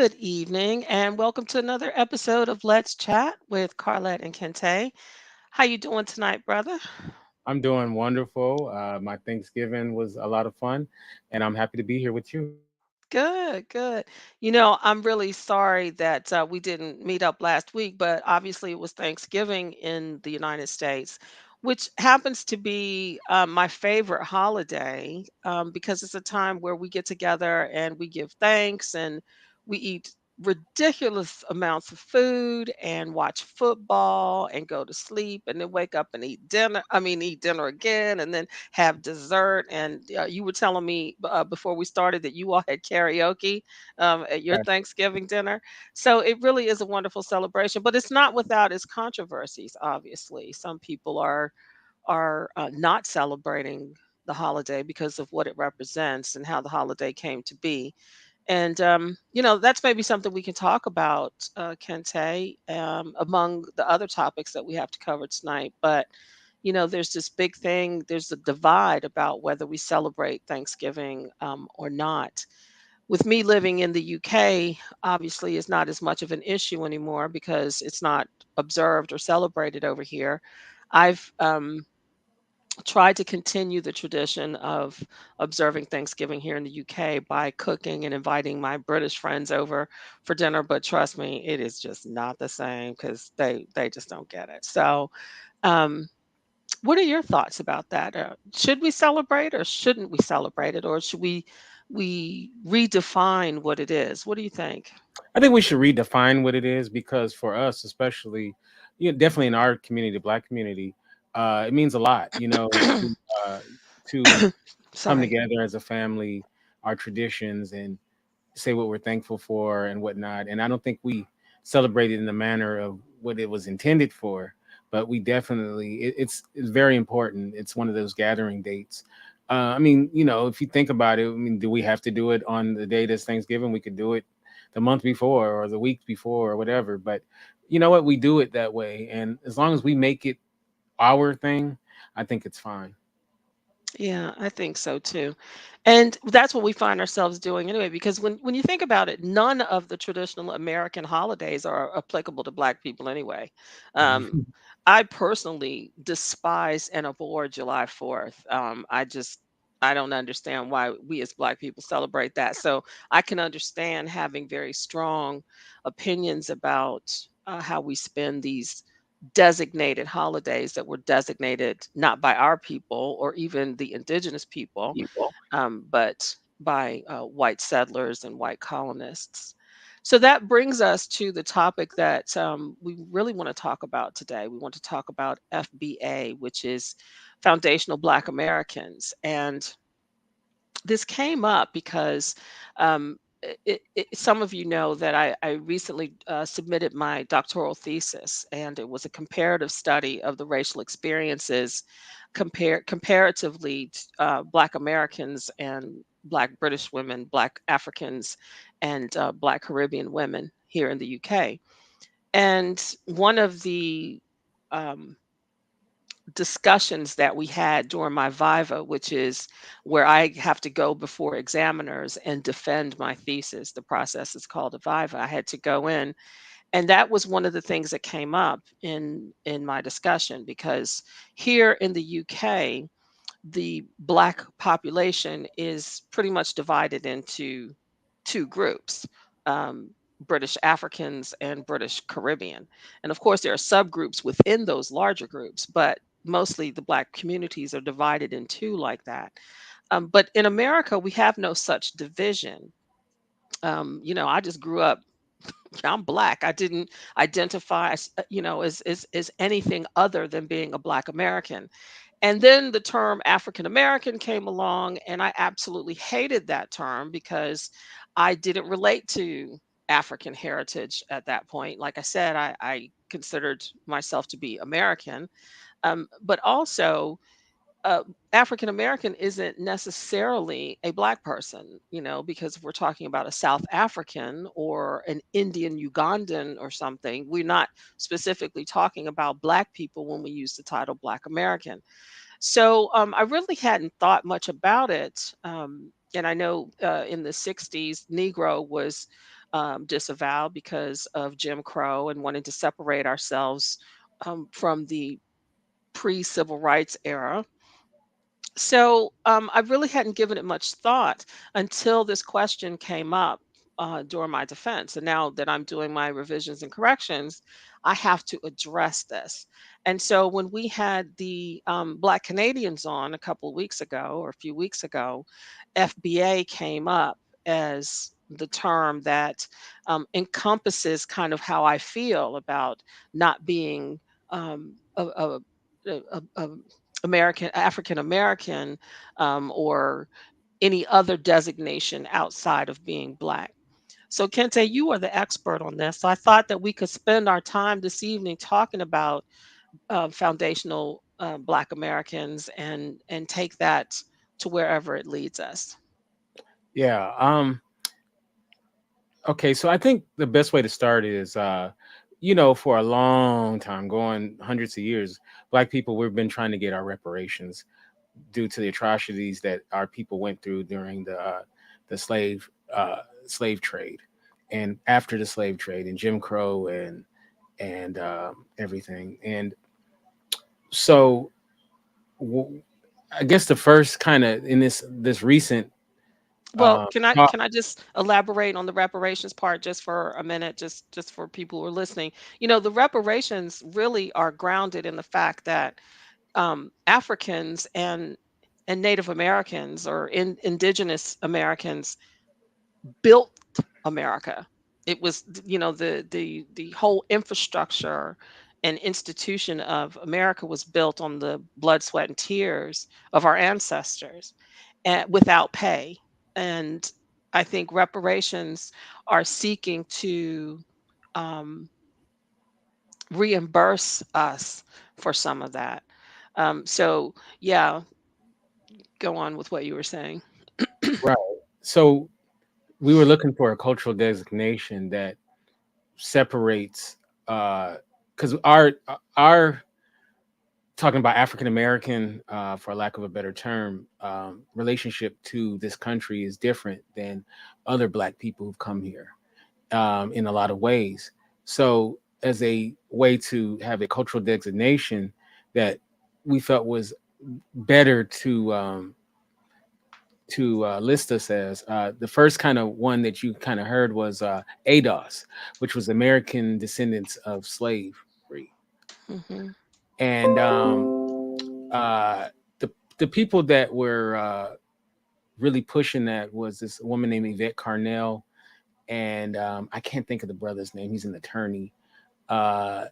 Good evening and welcome to another episode of Let's Chat with Carlette and Kinte. How you doing tonight, brother? I'm doing wonderful. My Thanksgiving was a lot of fun, and I'm happy to be here with you. Good, good. I'm really sorry that we didn't meet up last week, but obviously it was Thanksgiving in the United States, which happens to be my favorite holiday because it's a time where we get together and we give thanks and we eat ridiculous amounts of food and watch football and go to sleep and then wake up and eat dinner. I mean, eat dinner again and then have dessert. And you were telling me before we started that you all had karaoke at your Yes. Thanksgiving dinner. So it really is a wonderful celebration, but it's not without its controversies. Obviously, some people are not celebrating the holiday because of what it represents and how the holiday came to be. And that's maybe something we can talk about, Kente, among the other topics that we have to cover tonight. But there's this big thing. There's a divide about whether we celebrate Thanksgiving or not. With me living in the UK, obviously, is not as much of an issue anymore because it's not observed or celebrated over here. I've tried to continue the tradition of observing Thanksgiving here in the UK by cooking and inviting my British friends over for dinner. But trust me, it is just not the same because they just don't get it. So, um, what are your thoughts about that? Should we celebrate or shouldn't we celebrate it, or should we redefine what it is? What do you think? I think we should redefine what it is because for us, especially, definitely in our community, the Black community, it means a lot. Uh, to come Sorry. together as a family, our traditions, and say what we're thankful for and whatnot. And I don't think we celebrate it in the manner of what it was intended for, but we definitely it's very important. It's one of those gathering dates. I mean, if you think about it, I mean, do we have to do it on the day that's Thanksgiving? We could do it the month before or the week before or whatever. But you know what? We do it that way, and as long as we make it our thing, I think it's fine. Yeah, I think so too. And that's what we find ourselves doing anyway, because when you think about it, none of the traditional American holidays are applicable to Black people anyway. Um, I personally despise and abhor July 4th. I don't understand why we as Black people celebrate that. So I can understand having very strong opinions about how we spend these designated holidays that were designated not by our people or even the indigenous people, People. but by white settlers and white colonists. So that brings us to the topic that we really want to talk about today. We want to talk about FBA, which is Foundational Black Americans. And this came up because some of you know that I recently submitted my doctoral thesis, and it was a comparative study of the racial experiences comparatively Black Americans and Black British women, Black Africans, and Black Caribbean women here in the UK. And one of the um, discussions that we had during my viva, which is where I have to go before examiners and defend my thesis. The process is called a viva. I had to go in, and that was one of the things that came up in my discussion because here in the UK, the Black population is pretty much divided into two groups. British Africans and British Caribbean. And of course, there are subgroups within those larger groups, but mostly the Black communities are divided in two like that. But in America, we have no such division. I just grew up. I'm Black. I didn't identify, as anything other than being a Black American. And then the term African American came along, and I absolutely hated that term because I didn't relate to African heritage at that point. Like I said, I considered myself to be American, but also uh, African American isn't necessarily a Black person, because if we're talking about a South African or an Indian Ugandan or something, we're not specifically talking about Black people when we use the title Black American. So I really hadn't thought much about it. And I know in the 60s, Negro was disavowed because of Jim Crow and wanting to separate ourselves from the pre-civil rights era. So I really hadn't given it much thought until this question came up during my defense. And now that I'm doing my revisions and corrections, I have to address this. And so when we had the Black Canadians on a couple of weeks ago or a few weeks ago, FBA came up as the term that encompasses kind of how I feel about not being a American, African American, or any other designation outside of being Black. So, Kente, you are the expert on this. So, I thought that we could spend our time this evening talking about foundational Black Americans and take that to wherever it leads us. Yeah. Okay. So I think the best way to start is, for a long time, going hundreds of years, Black people, we've been trying to get our reparations due to the atrocities that our people went through during the slave trade, and after the slave trade, and Jim Crow, and everything. And so, w- I guess the first kind of in this recent Well, uh, can I talk. can I just elaborate on the reparations part just for a minute, just for people who are listening? The reparations really are grounded in the fact that Africans and Native Americans or indigenous Americans built America. It was the whole infrastructure and institution of America was built on the blood, sweat, and tears of our ancestors, and without pay. And I think reparations are seeking to um, reimburse us for some of that. So yeah, go on with what you were saying. Right. So we were looking for a cultural designation that separates, because our talking about African American, for lack of a better term, relationship to this country is different than other Black people who've come here, in a lot of ways. So, as a way to have a cultural designation that we felt was better to list us as, the first kind of one that you kind of heard was ADOS, which was American Descendants of Slavery. Hmm. And the people that were really pushing that was this woman named Yvette Carnell, and I can't think of the brother's name. He's an attorney. Uh,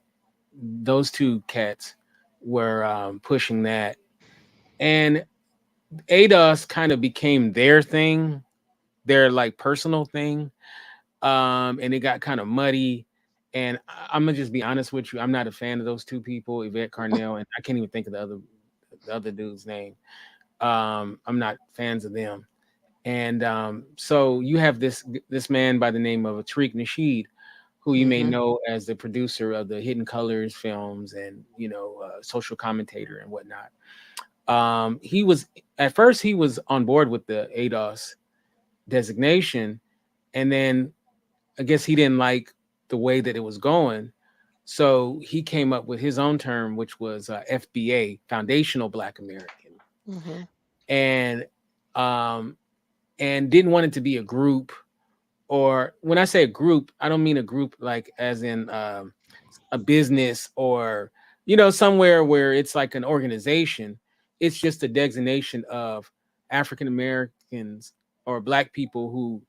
those two cats were pushing that, and ADOS kind of became their thing, their like personal thing, and it got kind of muddy. And I'm gonna just be honest with you, I'm not a fan of those two people, Yvette Carnell, and I can't even think of the other dude's name. I'm not fans of them. And so you have this man by the name of Tariq Nasheed, who you may Hmm. know as the producer of the Hidden Colors films, and social commentator and whatnot. He was At first he was on board with the ADOS designation, and then I guess he didn't like the way that it was going. So he came up with his own term, which was FBA, Foundational Black American, Hmm. and um, and didn't want it to be a group. Or when I say a group, I don't mean a group like as in a business, or somewhere where it's like an organization. It's just a designation of African Americans or Black people who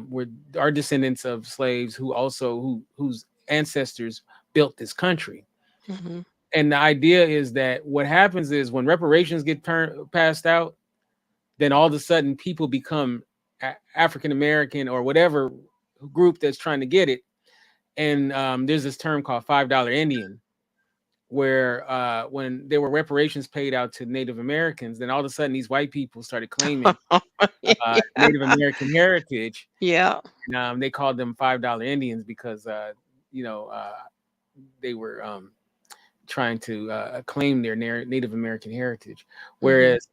were are descendants of slaves, who also whose ancestors built this country. Hmm. And the idea is that what happens is when reparations get passed out, then all of a sudden people become African American or whatever group that's trying to get it. And there's this term called $5 Indian, where when there were reparations paid out to Native Americans, then all of a sudden these white people started claiming Yeah. Native American heritage. Yeah. And they called them $5 Indians because you know uh, they were trying to claim their Native American heritage. Hmm. Whereas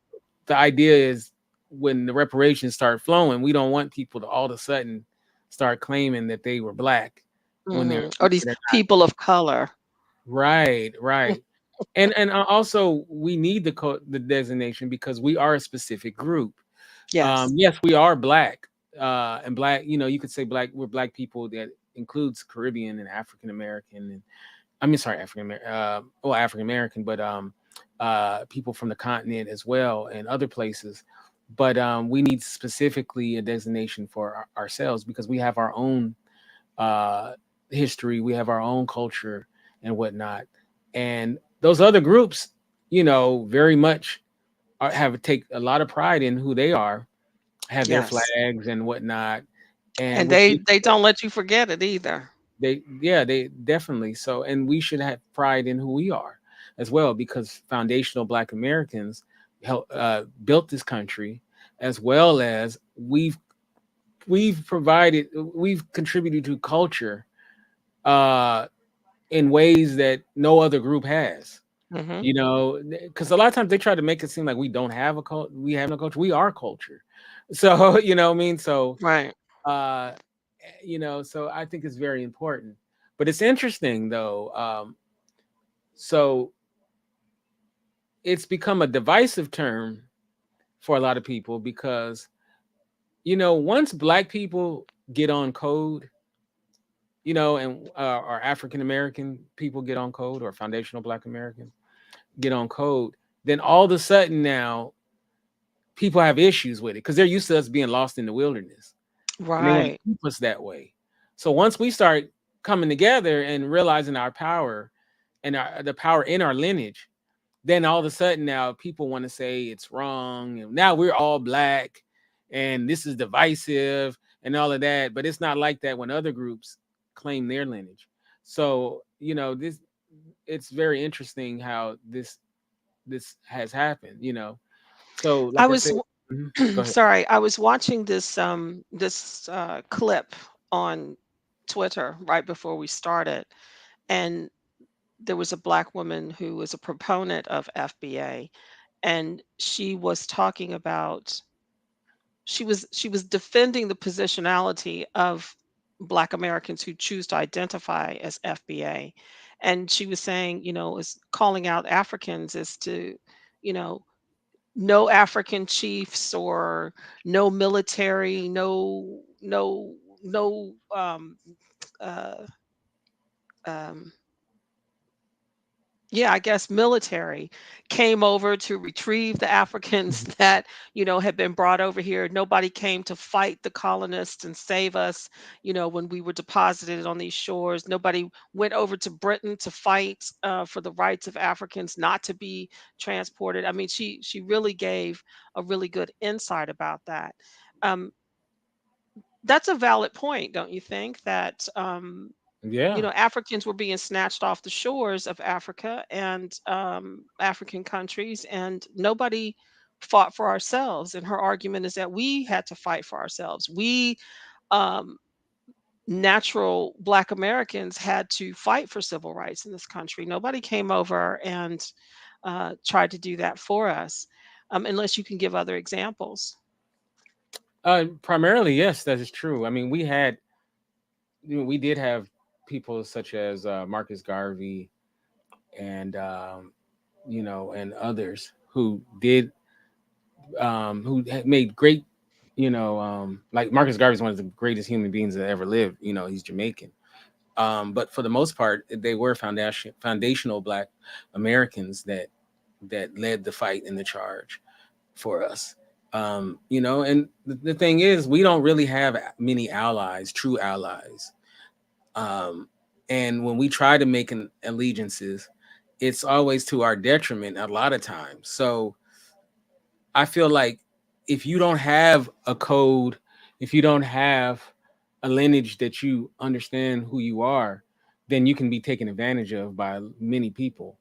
the idea is when the reparations start flowing, we don't want people to all of a sudden start claiming that they were black when Or these they're not. people of color. Right, right. And also we need the designation because we are a specific group. Yes. Yes, we are black, and black. You know, you could say black. We're black people that includes Caribbean and African American, and I mean, sorry, African American. Well, African American, but people from the continent as well and other places. But we need specifically a designation for ourselves because we have our own uh, history, we have our own culture and whatnot. And those other groups, you know, very much have take a lot of pride in who they are, have their Yes. flags and whatnot, and And which they don't let you forget it either. they definitely so, and we should have pride in who we are as well because foundational Black Americans built this country, as well as we've contributed to culture uh in ways that no other group has. Mhm. You know, because a lot of times they try to make it seem like we don't have a culture. We have no culture. We are culture. So you know what I mean. So Right. uh, you know, so I think it's very important. But it's interesting though. So it's become a divisive term for a lot of people because you know once Black people get on code, you know, and or African American people get on code, or foundational Black American get on code, then all of a sudden now people have issues with it because they're used to us being lost in the wilderness and they want to Right. keep us that way. So once we start coming together and realizing our power and the power in our lineage, then all of a sudden now people want to say it's wrong. And now we're all black and this is divisive and all of that. But it's not like that when other groups claim their lineage. So, you know, this it's very interesting how this has happened, you know. So I like I was said, go ahead. sorry, I was watching this clip on Twitter right before we started, and there was a black woman who was a proponent of FBA, and she was talking about she was defending the positionality of black Americans who choose to identify as FBA. And she was saying, is calling out Africans as to, you know, no African chiefs or no military, no uh um yeah, I guess military came over to retrieve the Africans Mhm. that, had been brought over here. Nobody came to fight the colonists and save us, when we were deposited on these shores. Nobody went over to Britain to fight for the rights of Africans not to be transported. I mean, she really gave a really good insight about that. Um, that's a valid point, don't you think? That Yeah. Africans were being snatched off the shores of Africa and African countries, and nobody fought for ourselves. And her argument is that we had to fight for ourselves. We, um, natural Black Americans, had to fight for civil rights in this country. Nobody came over and tried to do that for us, unless you can give other examples. Primarily, yes, that is true. I mean, we did have people such as Marcus Garvey and you know, and others who did who had made great, you know, like Marcus Garvey is one of the greatest human beings that ever lived. You know, he's Jamaican. But for the most part, they were foundational Black Americans that led the fight and the charge for us. You know, and the thing is, we don't really have many allies, true allies. Um, and when we try to make allegiances, it's always to our detriment a lot of times. So I feel like if you don't have a code, if you don't have a lineage that you understand who you are, then you can be taken advantage of by many people.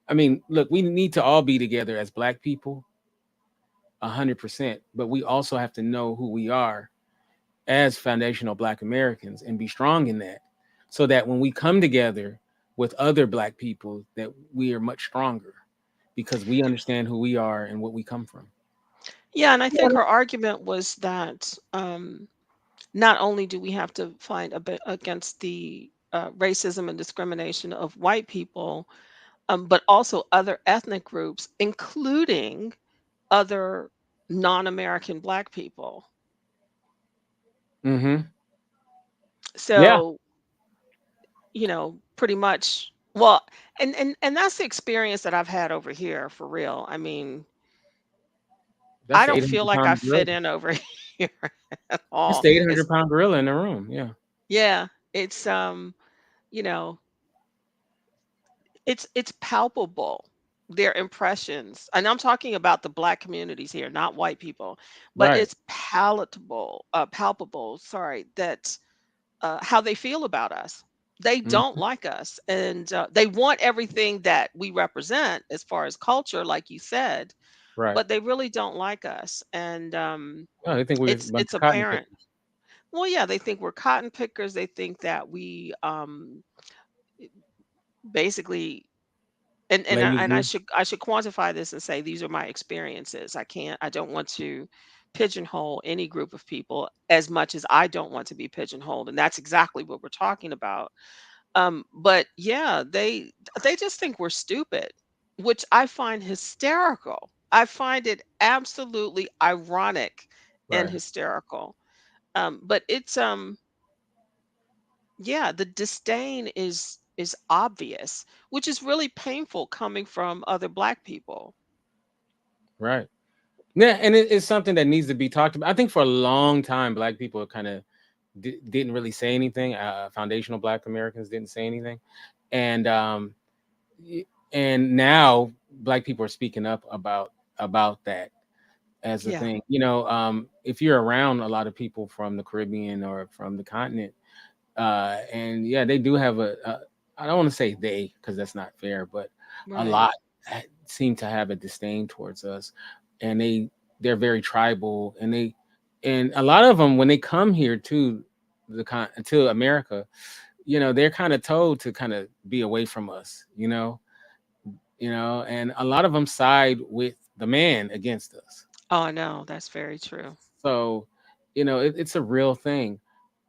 I mean, look, we need to all be together as Black people, 100%, but we also have to know who we are as foundational Black Americans and be strong in that, so that when we come together with other Black people, that we are much stronger because we understand who we are and what we come from. Yeah, and I think her argument was that not only do we have to fight against the racism and discrimination of white people, but also other ethnic groups, including other non-American Black people. Mm-hmm. Yeah, So, pretty much, well, and that's the experience that I've had over here for real. I mean, that's I the don't eight feel hundred like I pound gorilla. fit in over here at It's all. the 800 pound gorilla in the room. Yeah, Yeah, it's you know, it's palpable, their impressions. And I'm talking about the Black communities here, not white people, but right. it's palpable, sorry, that how they feel about us. They don't Mhm. like us, and they want everything that we represent as far as culture, like you said, Right. but they really don't like us, and Oh, they think we're a bunch it's of cotton apparent. pickers. Well, yeah, they think we're cotton pickers. They think that we basically, and Lazy. I should quantify this and say these are my experiences. I don't want to pigeonhole any group of people as much as I don't want to be pigeonholed, and that's exactly what we're talking about. But yeah, they just think we're stupid, which I find hysterical. I find it absolutely ironic and Right. hysterical. But it's yeah, the disdain is obvious, which is really painful coming from other Black people. Right. Yeah, and it's something that needs to be talked about. I think for a long time, Black people kind of didn't really say anything. Foundational Black Americans didn't say anything, and y- and now Black people are speaking up about that as a Yeah, thing. If you're around a lot of people from the Caribbean or from the continent, and yeah, they do have I don't want to say they because that's not fair, but a right. lot seem to have a disdain towards us, and they're very tribal, and a lot of them when they come here to to America, they're kind of told to kind of be away from us, and a lot of them side with the man against us. Oh, I know, that's very true. So, it's a real thing.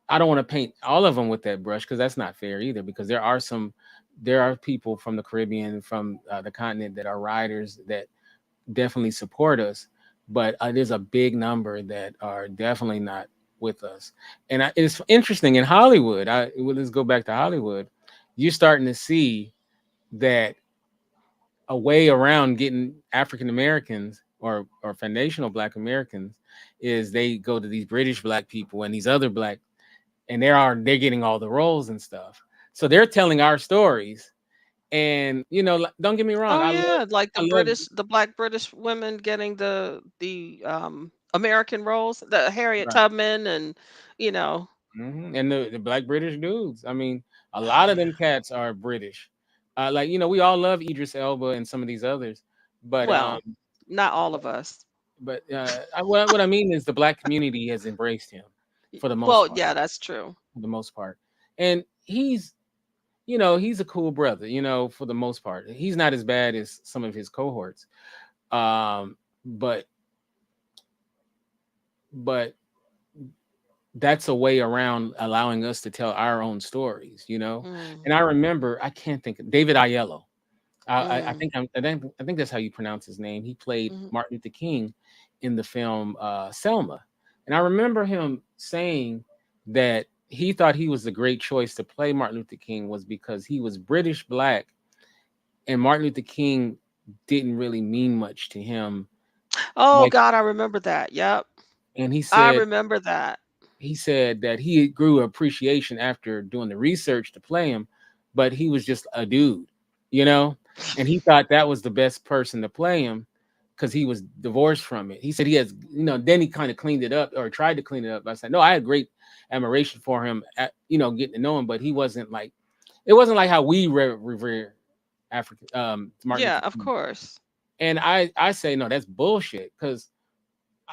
I don't want to paint all of them with that brush because that's not fair either. Because there are people from the Caribbean, from the continent that are riders that definitely support us, but there's a big number that are definitely not with us. And it's interesting in Hollywood. Let's go back to Hollywood. You're starting to see that a way around getting African Americans or foundational Black Americans is they go to these British Black people and these other Black, and they're getting all the roles and stuff. So they're telling our stories. And don't get me wrong, Oh yeah, like I love the Black British women getting the American roles, the Harriet right. Tubman, and you know, And the Black British dudes. I mean, a oh lot of yeah. them cats are British. Like we all love Idris Elba and some of these others, but Well, not all of us. what I mean is the Black community has embraced him for the most Well, part. yeah, that's true. For the most part, and he's a cool brother. For the most part, he's not as bad as some of his cohorts. Um, but but that's a way around allowing us to tell our own stories. Mm, And I remember, I can't think of David Aiello. I mm, think I think that's how you pronounce his name. He played mhm. Martin Luther King in the film Selma, and I remember him saying that he thought he was the great choice to play Martin Luther King was because he was British Black, and Martin Luther King didn't really mean much to him. Oh Like, God, I remember that. Yep, and I remember that. he said that he grew appreciation after doing the research to play him, but he was just a dude, you know, and he thought that was the best person to play him because he was divorced from it. He said he has, then he kind of cleaned it up or tried to clean it up. I said, no, I had great admiration for him, getting to know him, but he wasn't like, it wasn't like how we revere African, Martin Yeah, Luther of King. course. And I say, no, that's bullshit because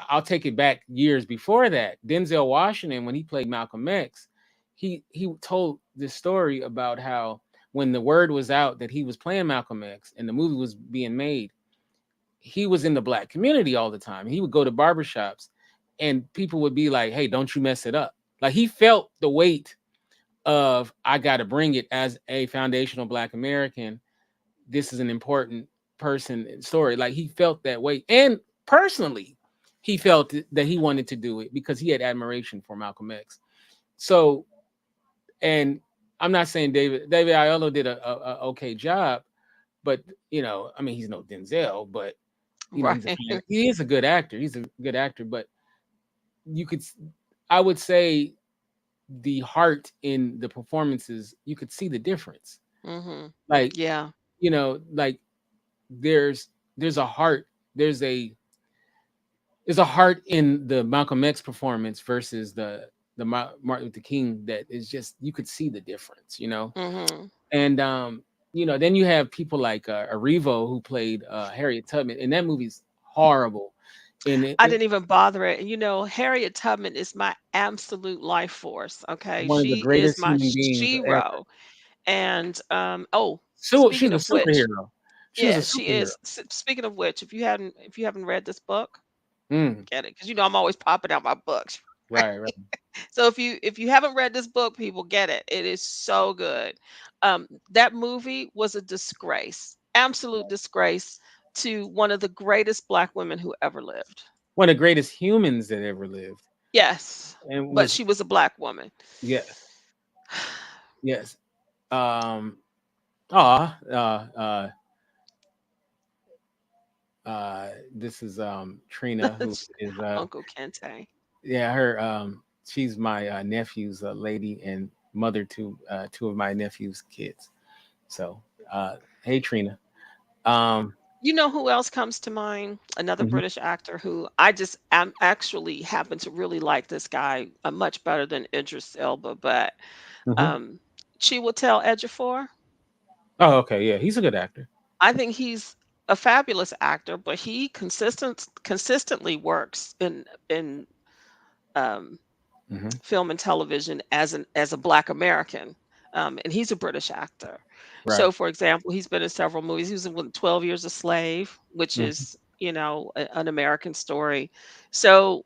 I'll take it back years before that. Denzel Washington, when he played Malcolm X, he told this story about how when the word was out that he was playing Malcolm X and the movie was being made, he was in the Black community all the time. He would go to barbershops and people would be like, "Hey, don't you mess it up." Like he felt the weight of I got to bring it as a foundational Black American. This is an important person and story. Like he felt that weight, and personally, he felt that he wanted to do it because he had admiration for Malcolm X. So, and I'm not saying David Aiello did a okay job, but I mean, he's no Denzel, but he's a Right. fine, he is a good actor. He's a good actor, but you could, I would say, the heart in the performances, you could see the difference. Mhm. Like, Yeah. like there's a heart, there's a heart in the Malcolm X performance versus the Martin Luther King, that is just, you could see the difference. Mhm. And then you have people like Arrivo, who played Harriet Tubman, and that movie's horrible. And I didn't even bother it. And Harriet Tubman is my absolute life force. Okay. one of the She is greatest my human beings ever. shero. And oh, So speaking she's a of which, superhero. She was a yeah, she superhero. is. Speaking of which, if you haven't read this book, Mm, get it, because I'm always popping out my books. right, right. So if you haven't read this book, people, get it. It is so good. That movie was a disgrace, absolute disgrace to one of the greatest Black women who ever lived. One of the greatest humans that ever lived, Yes, and but was, she was a Black woman. yes, yes. Um, ah, this is Trina, who is Uncle Kente. yeah, her she's my nephew's lady, and mother to two of my nephew's kids. So hey Trina. Um You know who else comes to mind? Another mhm, British actor who I'm actually happen to really like this guy much better than Idris Elba, but mhm. um, Chiwetel Ejiofor. Oh, okay, yeah, he's a good actor. I think he's a fabulous actor, but he consistently works in um, Hmm. film and television as a Black American, and he's a British actor. Right. So, for example, he's been in several movies. He was in 12 Years a Slave, which Hmm. is an American story. So,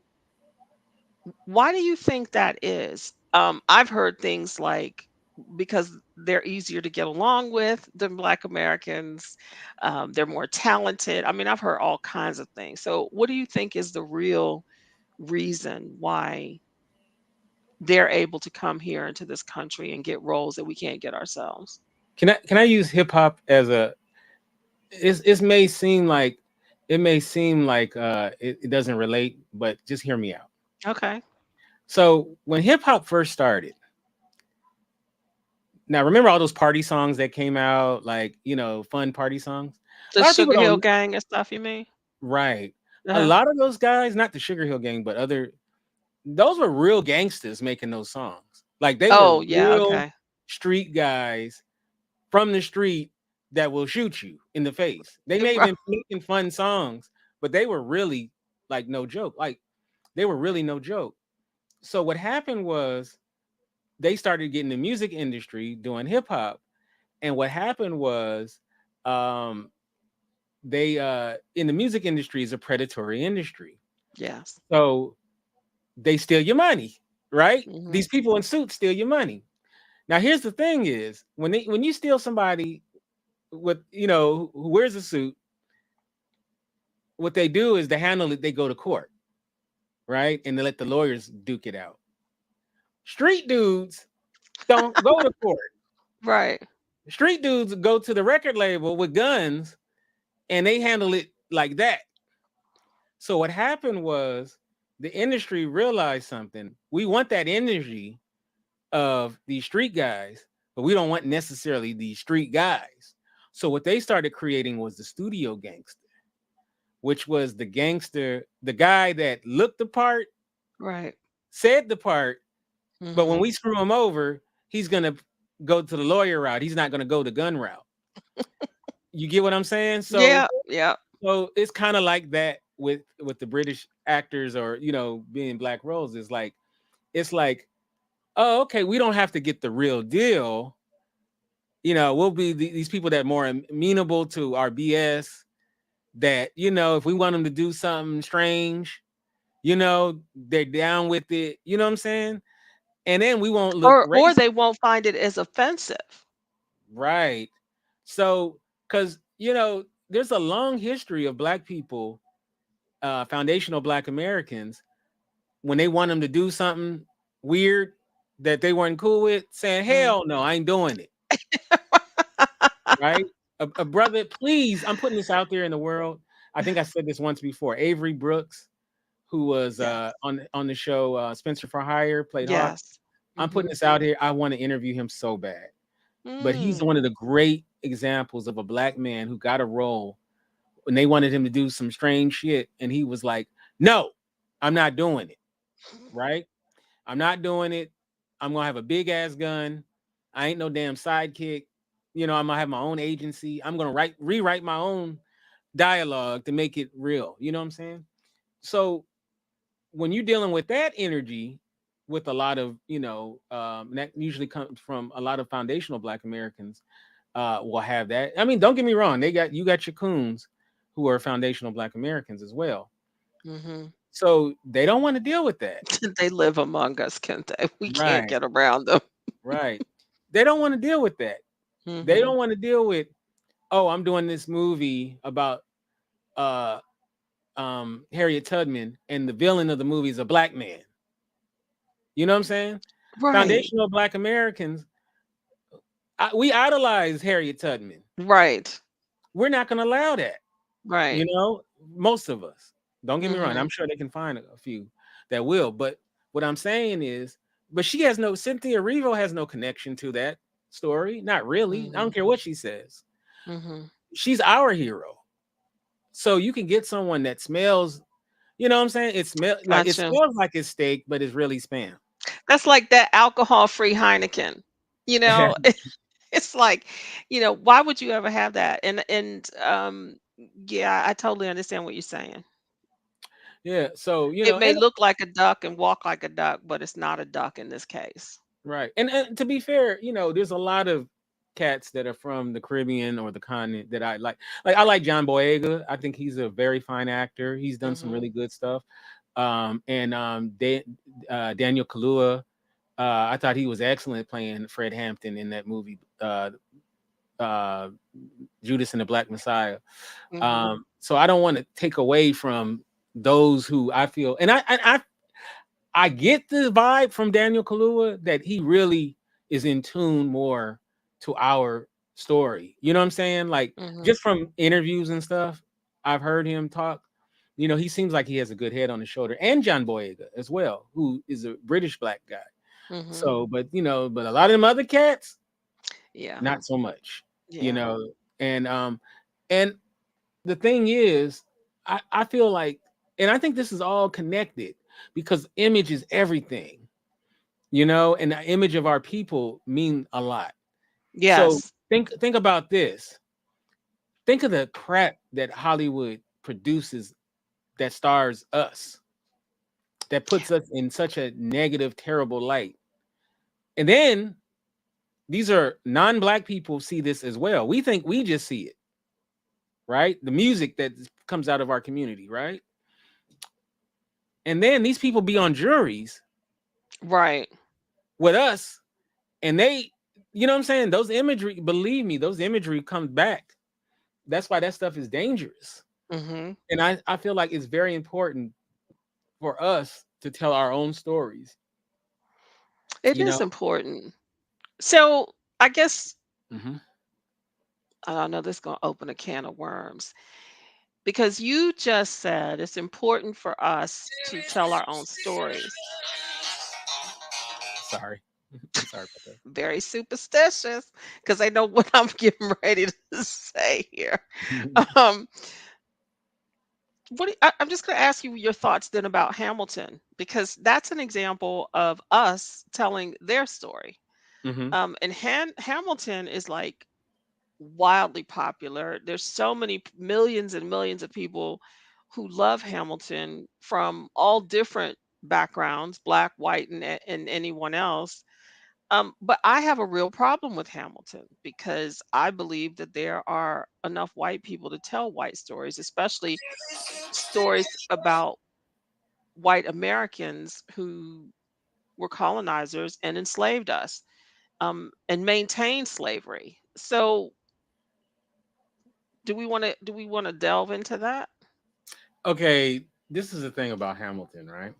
why do you think that is? I've heard things like because they're easier to get along with than Black Americans. They're more talented. I mean, I've heard all kinds of things. So, what do you think is the real reason why they're able to come here into this country and get roles that we can't get ourselves? Can I use hip hop as a, it may seem like, it doesn't relate, but just hear me out. Okay. So when hip hop first started, now remember all those party songs that came out, like, fun party songs? A The lot of people Sugar Hill don't. Gang and stuff, you mean? Right. A Uh-huh. lot of those guys, not the Sugar Hill Gang, but other, those were real gangsters making those songs. Like they were Oh, yeah, real okay. street guys from the street that will shoot you in the face. They may have been making fun songs, but they were really, like, no joke. Like they were really no joke. So what happened was they started getting the music industry doing hip hop. And what happened was, um they in the music industry is a predatory industry. Yes. So they steal your money, right? Mhm. These people in suits steal your money. Now, here's the thing: is when you steal somebody with, who wears a suit, what they do is, to handle it, they go to court, right, and they let the lawyers duke it out. Street dudes don't go to court. Right. Street dudes go to the record label with guns, and they handle it like that. So what happened was, the industry realized something. We want that energy of these street guys, but we don't want necessarily these street guys. So what they started creating was the studio gangster, which was the guy that looked the part, Right. said the part, but when Mhm. we screw him over, he's gonna go to the lawyer route. He's not gonna go the gun route. You get what I'm saying? So Yeah, yeah. it's kind of like that with the British actors, or being black roles. Is like, it's like, oh, okay, we don't have to get the real deal. We'll be these people that are more amenable to our BS. That, if we want them to do something strange, they're down with it. You know what I'm saying? and then we won't look Or they racist. won't find it as offensive. Right. So, because, there's a long history of black people, foundational black Americans, when they want them to do something weird that they weren't cool with, saying, Mhm. hell no, I ain't doing it. Right. A brother, please, I'm putting this out there in the world. I think I said this once before. Avery Brooks, who was Yes. on the show Spencer for Hire, played Hawk. Yes. I'm putting Mhm. this out here. I want to interview him so bad. But he's Mm. one of the great examples of a black man who got a role when they wanted him to do some strange shit. And he was like, no, I'm not doing it. Right. I'm not doing it. I'm going to have a big ass gun. I ain't no damn sidekick. I'm going to have my own agency. I'm going to rewrite my own dialogue to make it real. You know what I'm saying? So when you're dealing with that energy with a lot of, that usually comes from a lot of foundational black Americans, will have that. I mean, don't get me wrong, you got your coons who are foundational black Americans as well. Mhm. So they don't want to deal with that. They live among us, Kente. We can't Right, get around them. right. They don't want to deal with that. They Mhm. don't want to deal with, oh, I'm doing this movie about uh Harriet Tubman, and the villain of the movie is a black man. You know what I'm saying? Right. Foundational black Americans, we idolize Harriet Tubman. Right. We're not going to allow that. Right. Most of us. Don't get me wrong. I'm Mhm. sure they can find a few that will. But what I'm saying is, but Cynthia Erivo has no connection to that story. Not really. I don't Mhm. care what she says. Mhm. She's our hero. So you can get someone that smells, you know what I'm saying? It Gotcha. smells like it's steak, but it's really spam. That's like that alcohol-free Heineken. You know, it's like, why would you ever have that? And yeah, I totally understand what you're saying. Yeah. So, It may and look like a duck and walk like a duck, but it's not a duck in this case. right. And to be fair, there's a lot of cats that are from the Caribbean or the continent that I like. Like I like John Boyega. I think he's a very fine actor. He's done some Mhm. really good stuff. And Daniel Kaluuya, I thought he was excellent playing Fred Hampton in that movie, uh, Judas and the Black Messiah. Mhm. So I don't want to take away from those who I feel, and I get the vibe from Daniel Kaluuya that he really is in tune more to our story. You know what I'm saying? Like Mhm. just from interviews and stuff, I've heard him talk. He seems like he has a good head on his shoulder, and John Boyega as well, who is a British black guy. Mhm. So, but a lot of them other cats, Yeah. not so much. You Yeah. know, and and the thing is, I feel like, and I think this is all connected because image is everything, and the image of our people mean a lot. So Yes. think about this. Think of the crap that Hollywood produces that stars us, that puts us in such a negative, terrible light. And then these are non-black people see this as well. We think we just see it, right? The music that comes out of our community, right? And then these people be on juries Right. with us, and they, you know what I'm saying? Those imagery, believe me, those imagery comes back. That's why that stuff is dangerous. Mhm. And I feel like it's very important for us to tell our own stories, It you know? is important. So, I guess Mhm. I don't know, this is gonna open a can of worms because you just said it's important for us to tell our own stories. Sorry. I'm sorry about Very superstitious because I know what I'm getting ready to say here. that. Um, I'm just going to ask you your thoughts then about Hamilton because that's an example of us telling their story. Mhm. And Hamilton is like wildly popular. There's so many millions and millions of people who love Hamilton from all different backgrounds, black, white, and anyone else. But I have a real problem with Hamilton because I believe that there are enough white people to tell white stories, especially stories about white Americans who were colonizers and enslaved us, and maintained slavery. So, do we want to delve into that? Okay, this is the thing about Hamilton, right?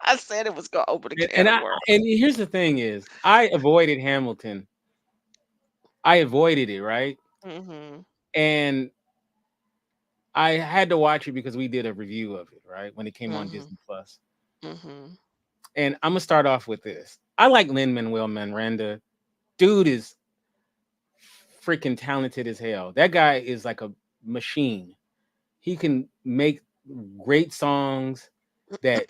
I said it was going to open a And, can and of I worms. and here's the thing is, I avoided Hamilton. I avoided it, right? Mhm. And I had to watch it because we did a review of it, right? When it came on Mhm. Disney Plus. Mhm. And I'm gonna start off with this. I like Lin Manuel Miranda. Dude is freaking talented as hell. That guy is like a machine. He can make great songs that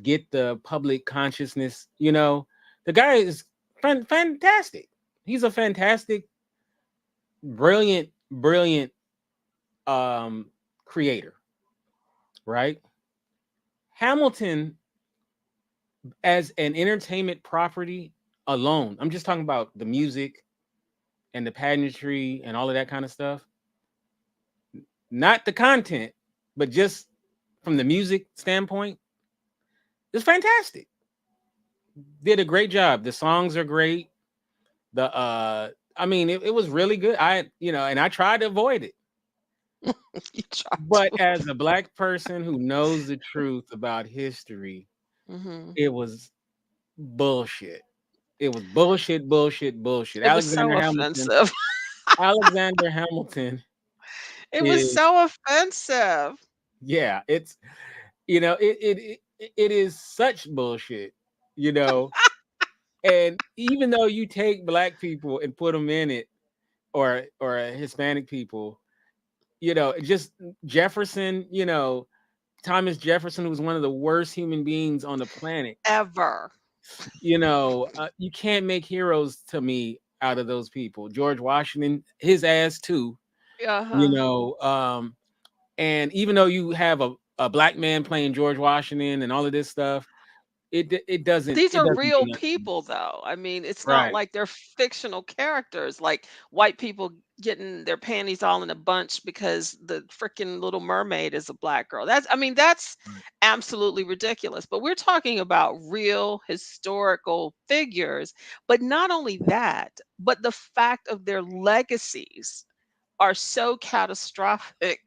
get the public consciousness. The guy is fantastic. He's a fantastic, brilliant, brilliant creator, right? Hamilton as an entertainment property alone. I'm just talking about the music and the pageantry and all of that kind of stuff. Not the content, but just from the music standpoint, it's fantastic. Did a great job. The songs are great. The I mean, it was really good. And I tried to avoid it. You tried But to. as a black person who knows the truth about history, Mhm. it was bullshit. It was bullshit, bullshit, bullshit. It was so offensive. Alexander Hamilton It was is, so offensive. yeah, it's it is such bullshit, you know. And even though you take black people and put them in it, or Hispanic people, just Jefferson, Thomas Jefferson, who was one of the worst human beings on the planet. Ever. You can't make heroes to me out of those people. George Washington, his ass too. You Uh-huh. know, and even though you have a black man playing George Washington and all of this stuff, These it are doesn't do real nothing. people, though. I mean, it's not Right. like they're fictional characters, like white people getting their panties all in a bunch because the freaking Little Mermaid is a black girl. That's Right. absolutely ridiculous. But we're talking about real historical figures. But not only that, but the fact of their legacies are so catastrophic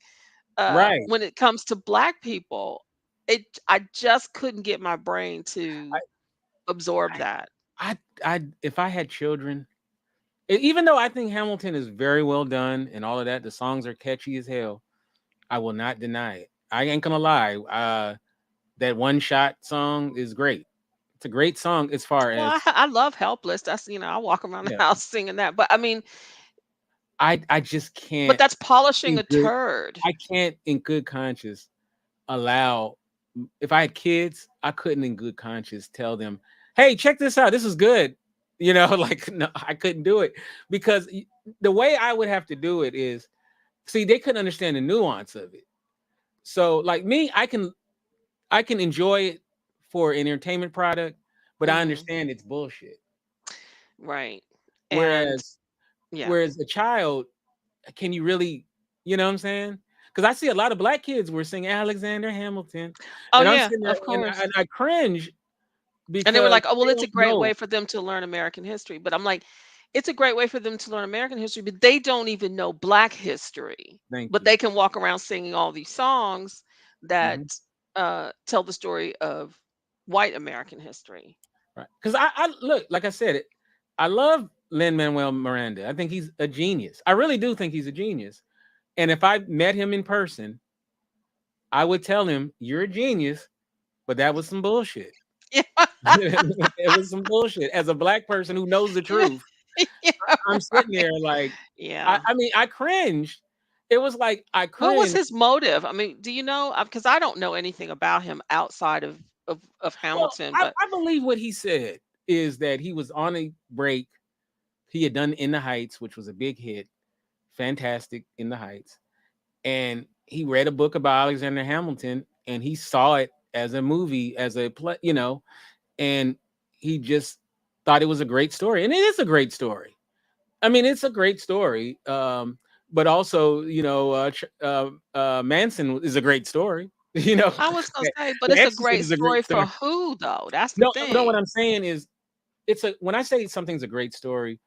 Right. when it comes to black people. I just couldn't get my brain to absorb I, that. if I had children, even though I think Hamilton is very well done and all of that, the songs are catchy as hell. I will not deny it. I ain't gonna lie. That one shot song is great. It's a great song as far Well, as, I love Helpless. I walk around the yeah. house singing that. But I just but can't that's polishing in a good turd. I can't in good conscience allow, if I had kids, I couldn't in good conscience tell them, "Hey, check this out. This is good." Like, no, I couldn't do it because the way I would have to do it is, see, they couldn't understand the nuance of it. So, like me, I can enjoy it for an entertainment product, but I Mhm. understand it's bullshit. Right. And Whereas yeah. whereas a child, can you really, you know what I'm saying? Because I see a lot of black kids were singing Alexander Hamilton, Oh and I'm yeah, sitting there of and I, course. and I cringe And they were because like, "Oh, well, they it's a don't great know. way for them to learn American history." But I'm like, it's a great way for them to learn American history, but they don't even know black history. Thank But you. they can walk around singing all these songs that Mhm. tell the story of white American history. Right? Because I look, like I said, I love Lin Manuel Miranda. I think he's a genius. I really do think he's a genius. And if I met him in person, I would tell him, "You're a genius, but that was some bullshit." Yeah. It was some bullshit. As a black person who knows the Yeah. truth, Yeah, I'm sitting right. there like, I, Yeah. I mean, I cringed. It was like I What was cringed. his motive? I mean, do you know? Because I don't know anything about him outside of Well, Hamilton, I, but I believe what he said is that he was on a break. He had done In the Heights, which was a big hit, fantastic In the Heights, and he read a book about Alexander Hamilton, and he saw it as a movie, as a play, and he just thought it was a great story, and it is a great story. I mean, it's a great story. But also, Manson is a great story. You know, I was gonna that say, but The it's a Exorcist great is a great story story. for who though? That's the No, no, what thing. I'm saying is it's a when I say something's a great story,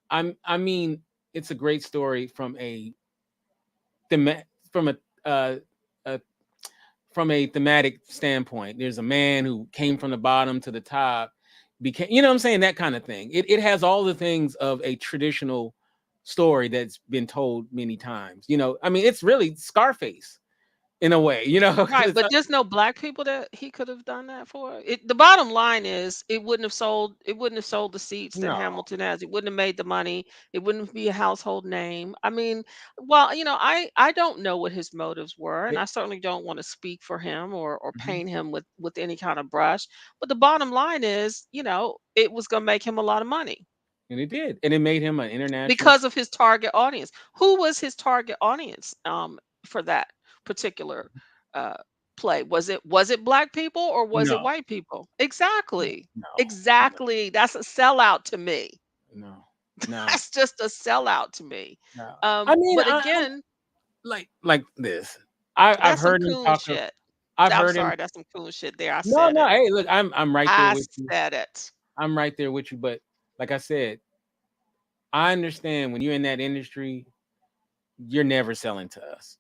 I mean it's a great story from a thema- from a from a thematic standpoint. There's a man who came from the bottom to the top, became, you know what I'm saying, that kind of thing. It has all the things of a traditional story that's been told many times. I mean, it's really Scarface in a way, because Right, it's but there's no black people that he could have done that for. The bottom line is it wouldn't have sold the seats that no, Hamilton has. It wouldn't have made the money. It wouldn't be a household name. I mean, well, I don't know what his motives were, and it, I certainly don't want to speak for him or mhm, paint him with any kind of brush. But the bottom line is, it was going to make him a lot of money and it did, and it made him an international. because of his target audience. Who was his target audience for that particular uh play? Was it black people or was it No, white people? Exactly. no, Exactly. That's a sellout to me. no, no, That's just a sellout to me. no. I mean, But I'm again, like this. I've that's some heard him coon talk. shit. I've I'm heard him. sorry, that's some coon shit there. I No, said no. it. Hey, look, I'm right there I with you. said it. I'm right there with you. But like I said, I understand when you're in that industry, you're never selling to us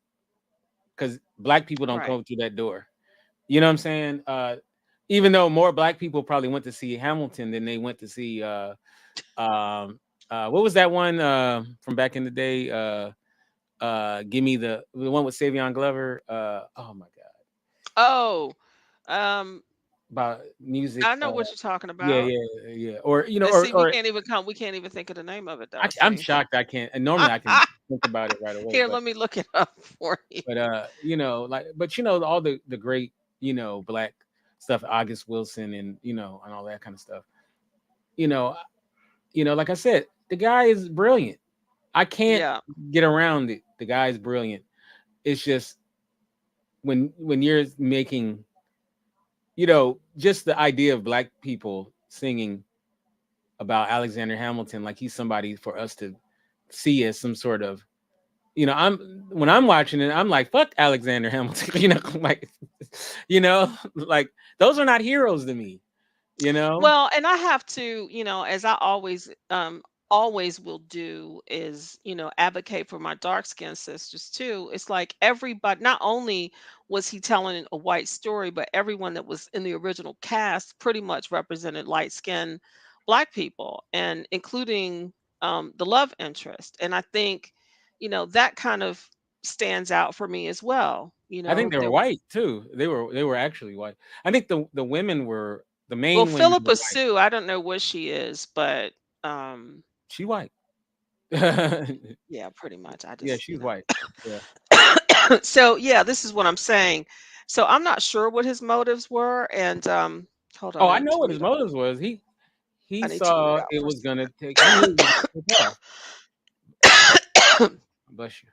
because black people don't Right. come through that door. You know what I'm saying? Even though more black people probably went to see Hamilton than they went to see um what was that one from back in the day? Give me the one with Savion Glover. Oh my god. Oh, um, About I music. know what you're talking Yeah, about. yeah, yeah. Or And see, we or can't even come. We can't even think of the name of it though. I'm See, shocked I can't. And normally I can think about it right away, here, let me look it up for you. like, but all the great, black stuff, August Wilson, and and all that kind of stuff. You know, like I said, the guy is brilliant. I can't Yeah. get around it. The guy is brilliant. It's just when you're making, just the idea of black people singing about Alexander Hamilton like he's somebody for us to see as some sort of, I'm when I'm watching it, I'm like, fuck Alexander Hamilton, like, like those are not heroes to me, you know. Well, and I have to, as I always will do is, advocate for my dark skinned sisters too. It's like everybody, not only was he telling a white story, but everyone that was in the original cast pretty much represented light skinned black people and including the love interest. And I think, that kind of stands out for me as well. I think they were There was, white too. They were actually white. I think the women were the well, main women were Philippa white. Sue, I don't know what she is, but She white. Yeah, yeah, pretty much. I just, she's white. Yeah. so yeah, this is what I'm saying. So I'm not sure what his motives were, and hold on, Oh, I I need know to what his mute up. motives was. He I need to mute saw out it for was gonna take. He knew it was gonna take off. a second. Bless you.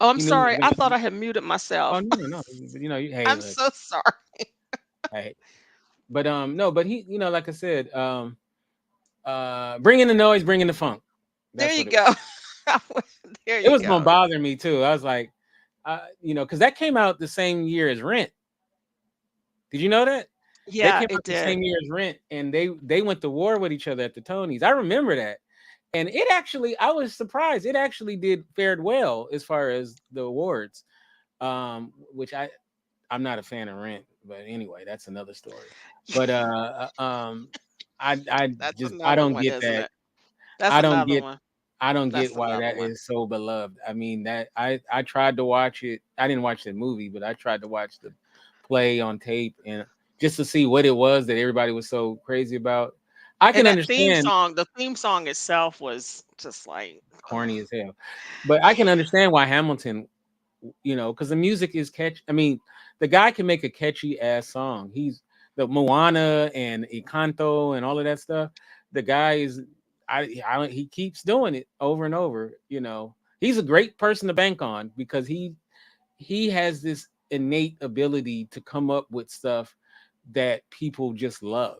Oh, I'm He knew it sorry. I was thought gonna. I had muted Oh myself. no, no. But hey, I'm look, so sorry. hey. But no, but he, like I said, bring in the noise, bring in the funk. There That's you what it go. was. There It you was gonna go. bother me too. I was like, because that came out the same year as Rent. Did you know that? That Yeah, came out it the did. same year as Rent, and they went to war with each other at the Tonys. I remember that, and it actually, I was surprised. It actually did fared well as far as the awards, which I'm not a fan of Rent, but anyway, that's another story. But I That's just I another don't one, get isn't that. it? That's I don't another get one. I don't That's get why another that one. is so beloved. I mean, that I tried to watch it. I didn't watch the movie, but I tried to watch the play on tape and just to see what it was that everybody was so crazy about. I And can that theme understand song, the theme song itself was just like, ugh. corny as hell, but I can understand why Hamilton, because the music is catchy. I mean, the guy can make a catchy ass song. He's the Moana and Encanto and all of that stuff. The guy is, he keeps doing it over and over. He's a great person to bank on because he has this innate ability to come up with stuff that people just love.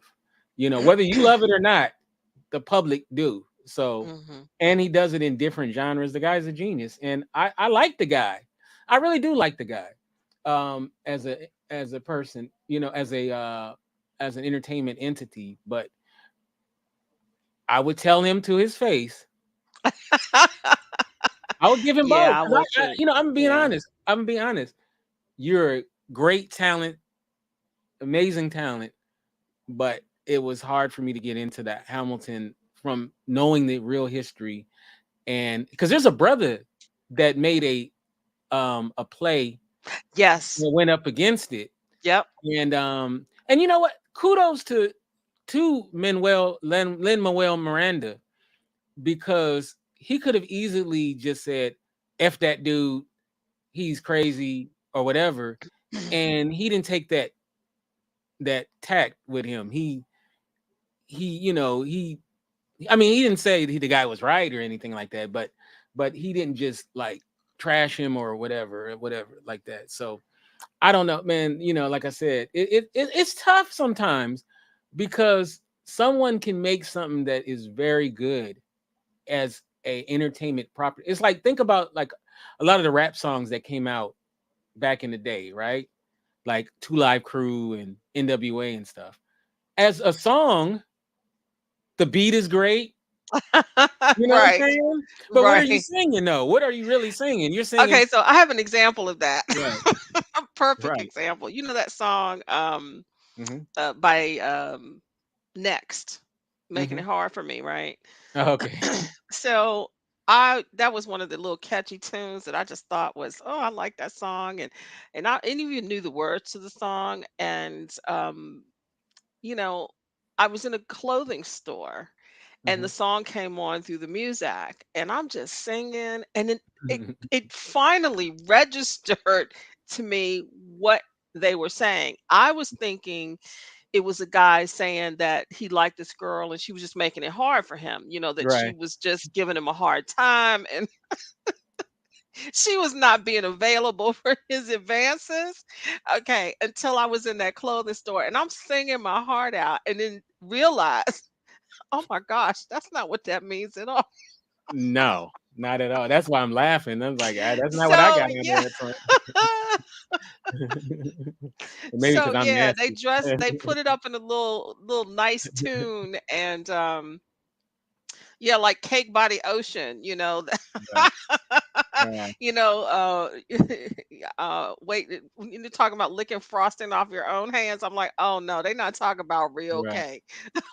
Whether you love it or not, the public do. So, Hmm. and he does it in different genres. The guy's a genius, and I like the guy. I really do like the guy. As as a person, you know, as an entertainment entity, but I would tell him to his face. I would give him both Yeah, I because want I, you. you know, I'm being Yeah. honest. I'm being honest. You're a great talent, amazing talent, but it was hard for me to get into that Hamilton from knowing the real history, and because there's a brother that made a play Yes. that went up against it, Yep. and you know what? Kudos to Manuel Lin Manuel Miranda, because he could have easily just said, "F that dude, he's crazy," or whatever, and he didn't take that tact with him. He you know he I mean, he didn't say the guy was right or anything like that, but he didn't just like trash him or whatever like that. So I don't know, man. You know, like I said, it's tough sometimes because someone can make something that is very good as a entertainment property. It's like, think about like a lot of the rap songs that came out back in the day, right? Like Two Live Crew and NWA and stuff. As a song, the beat is great. You know what I'm Right. saying? But what are you Right. singing though? What are you really singing? You're singing Okay, so I have an example of that. right, A perfect right. example. You know that song Hmm. by Next, Making Hmm. It Hard for Me, right? Okay. So I that was one of the little catchy tunes that I just thought was, oh, I like that song, and I and even knew the words to the song, and you know, I was in a clothing store and the Hmm. song came on through the music and I'm just singing and then it finally registered to me what they were saying. I was thinking it was a guy saying that he liked this girl and she was just making it hard for him, that she Right. was just giving him a hard time and she was not being available for his advances. Okay, until I was in that clothing store and I'm singing my heart out and then realized, oh my gosh, that's not what that means at all. No, not at all. That's why I'm laughing. I'm like, "Ah, that's not what I So got out of yeah. that song." Maybe So because I'm yeah, they nasty. dressed they put it up in a little nice tune and yeah, like Cake by the Ocean, Right, right, wait, when you're talking about licking frosting off your own hands, I'm like, oh no, they're not talking about real right. cake.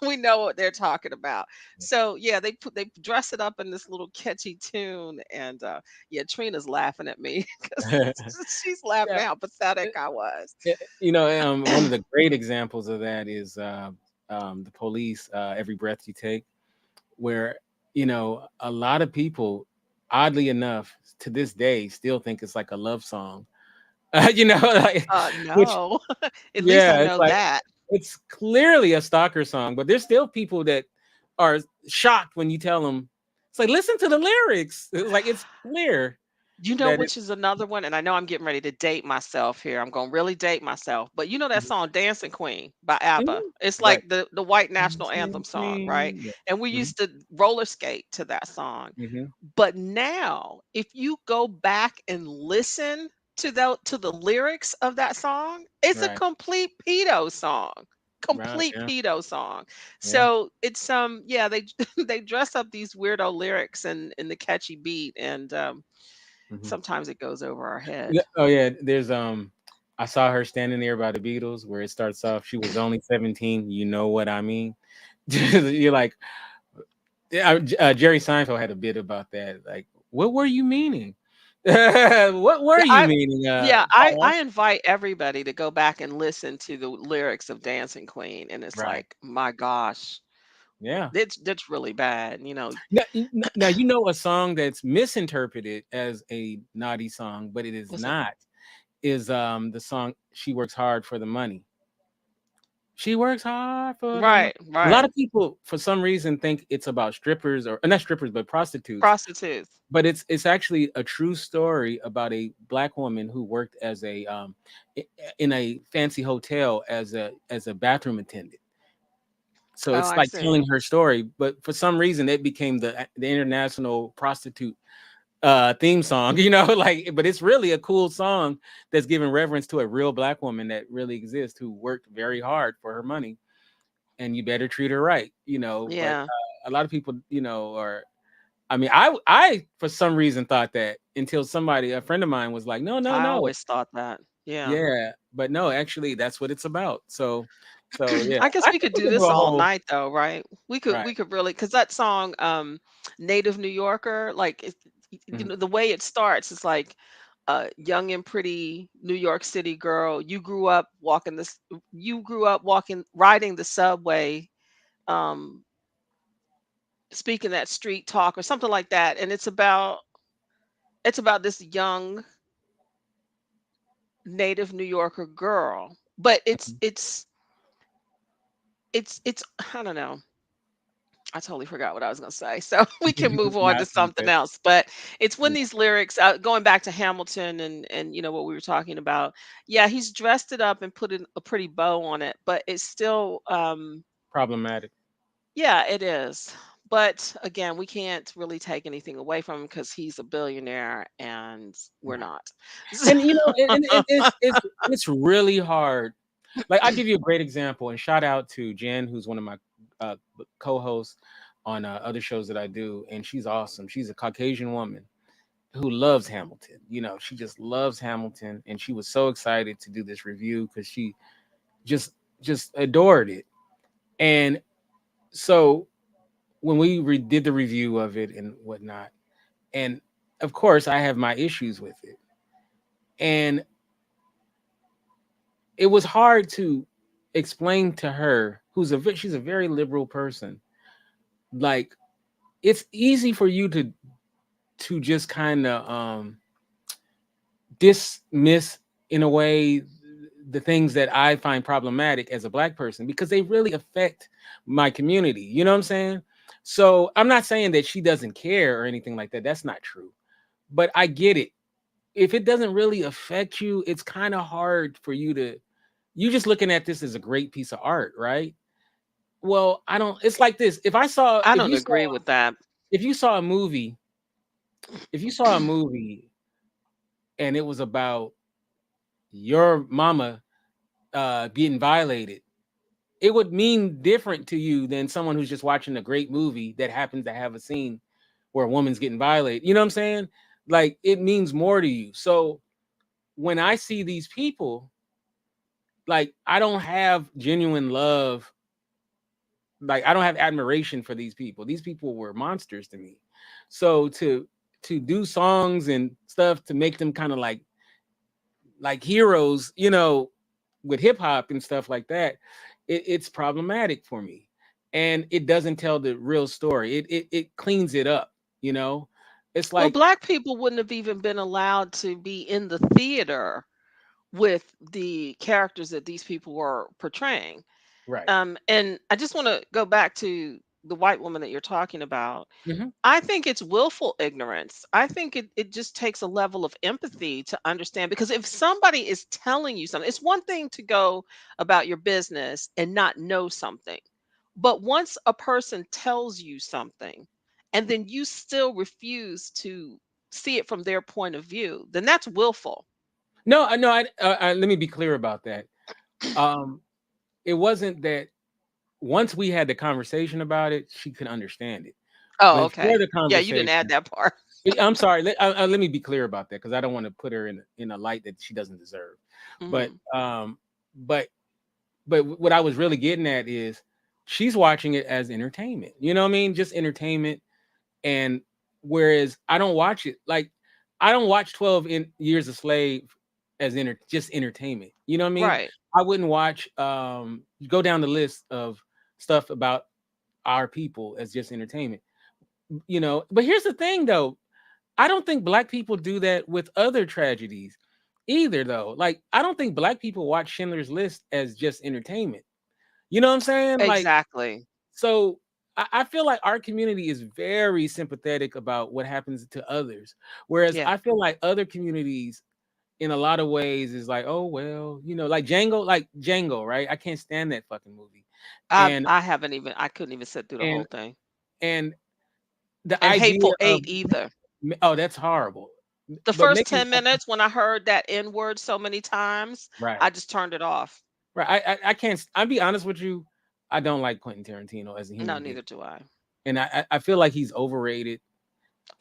We know what they're talking about. So yeah, they dress it up in this little catchy tune, and yeah, Trina's laughing at me because she's laughing Yeah, at how pathetic I was. you know, one of the great examples of that is the Police, "Every Breath You Take," where a lot of people, oddly enough, to this day, still think it's like a love song. Like, which, No, at least I yeah, it's know like that. it's clearly a stalker song, but there's still people that are shocked when you tell them. It's like, listen to the lyrics. It's like it's clear You know that it. which is another one, and I know I'm getting ready to date myself here. I'm gonna really date myself. But you know that song "Dancing Queen" by ABBA? Mhm. It's Right. like the white national Dancing anthem song, right? Queen. Yeah. And we Hmm. used to roller skate to that song. Hmm. But now, if you go back and listen to the lyrics of that song, it's a Right. complete pedo song. Right. Complete Yeah. pedo song. Yeah. So it's yeah, they they dress up these weirdo lyrics and in the catchy beat and Hmm. sometimes it goes over our Yeah. head. Oh yeah. There's I saw her standing there by the Beatles, where it starts off. She was only 17. You know what I mean? You're like, yeah. Jerry Seinfeld had a bit about that. Like, what were you meaning? What were Yeah, you meaning, I Paul? invite everybody to go back and listen to the lyrics of Dancing Queen, and it's Right. like, my gosh, Yeah. that's really bad. Now, a song that's misinterpreted as a naughty song, but it is What's that? not, is the song "She Works Hard for the Money." She works hard for the money. Right, A lot right. of people, for some reason, think it's about strippers, or not strippers, but prostitutes. Prostitutes. But it's actually a true story about a black woman who worked as in a fancy hotel as a bathroom attendant. So Oh, it's I like see. telling her story, but for some reason it became the international prostitute theme song, you know, like, but it's really a cool song that's giving reverence to a real black woman that really exists who worked very hard for her money, and you better treat her right, you know. But Yeah. a lot of people, you know, are, I mean, I for some reason thought that until somebody, a friend of mine, was like, no, no, I no, always thought that. Yeah. yeah, but no, actually, that's what it's about. So yeah, I guess I we think could we do can do this a all whole night though, right? We could right. we could really, cuz that song Native New Yorker, like Mhm. the way it starts is like a young and pretty New York City girl. You grew up walking riding the subway, um speaking that street talk or something like that, and it's about this young native New Yorker girl. But it's I don't know. I totally forgot what I was going to say. So we can move on Nah, to it's all something good. else. But it's when Yeah, these lyrics, going back to Hamilton and what we were talking about. Yeah, he's dressed it up and put a pretty bow on it, but it's still, problematic. yeah, it is. But again, we can't really take anything away from him because he's a billionaire and we're Right. not. And you know, and it's really hard. Like, I give you a great example, and shout out to Jen, who's one of my uh, co-hosts on other shows that I do, and she's awesome. She's a Caucasian woman who loves Hamilton. You know, she just loves Hamilton, and she was so excited to do this review because she just just adored it. And so when we did the review of it and whatnot, and of course I have my issues with it, and it was hard to explain to her, she's a very liberal person, like, it's easy for you to just kind of dismiss, in a way, the things that I find problematic as a black person because they really affect my community. You know what I'm saying? So I'm not saying that she doesn't care or anything like that. That's not true. But I get it. If it doesn't really affect you, it's kind of hard for you just looking at this as a great piece of art, right? Well, I don't, it's like this. I don't agree with that. If you saw a movie, if you saw a movie and it was about your mama getting violated, it would mean different to you than someone who's just watching a great movie that happens to have a scene where a woman's getting violated. You know what I'm saying? Like, it means more to you. So when I see these people, like, I don't have genuine love. Like, I don't have admiration for these people. These people were monsters to me. So to do songs and stuff to make them kind of like heroes, you know, with hip hop and stuff like that, it's problematic for me, and it doesn't tell the real story. It cleans it up, you know. It's Well, like, black people wouldn't have even been allowed to be in the theater with the characters that these people were portraying. right. And I just want to go back to the white woman that you're talking about. Hmm. I think it's willful ignorance. I think it just takes a level of empathy to understand, because if somebody is telling you something, it's one thing to go about your business and not know something. But once a person tells you something and then you still refuse to see it from their point of view, then that's willful. No, no. Let me be clear about that. Um, it wasn't that once we had the conversation about it, she could understand it. Oh, Before okay. the Yeah, you didn't add conversation, that part. I'm sorry. Let me be clear about that because I don't want to put her in a light that she doesn't deserve. But Hmm. but what I was really getting at is she's watching it as entertainment. You know what I mean? Just entertainment. And whereas I don't watch it like I don't watch 12 Years a Slave as just entertainment. You know what I mean? Right. I wouldn't watch go down the list of stuff about our people as just entertainment. You know, but here's the thing though. I don't think black people do that with other tragedies either though. Like, I don't think black people watch Schindler's List as just entertainment. You know what I'm saying? Like, Exactly. so I feel like our community is very sympathetic about what happens to others. Whereas Yeah. I feel like other communities in a lot of ways is like, oh well, you know, like Django, right? I can't stand that fucking movie. And I couldn't even sit through the whole and thing. and the And idea Hateful of Eight either. Oh, that's horrible. The But first making 10 minutes when I heard that N word so many times, right, I just turned it off. right. I can't. I'll be honest with you. I don't like Quentin Tarantino as a No, human being, neither do I. and I feel like he's overrated.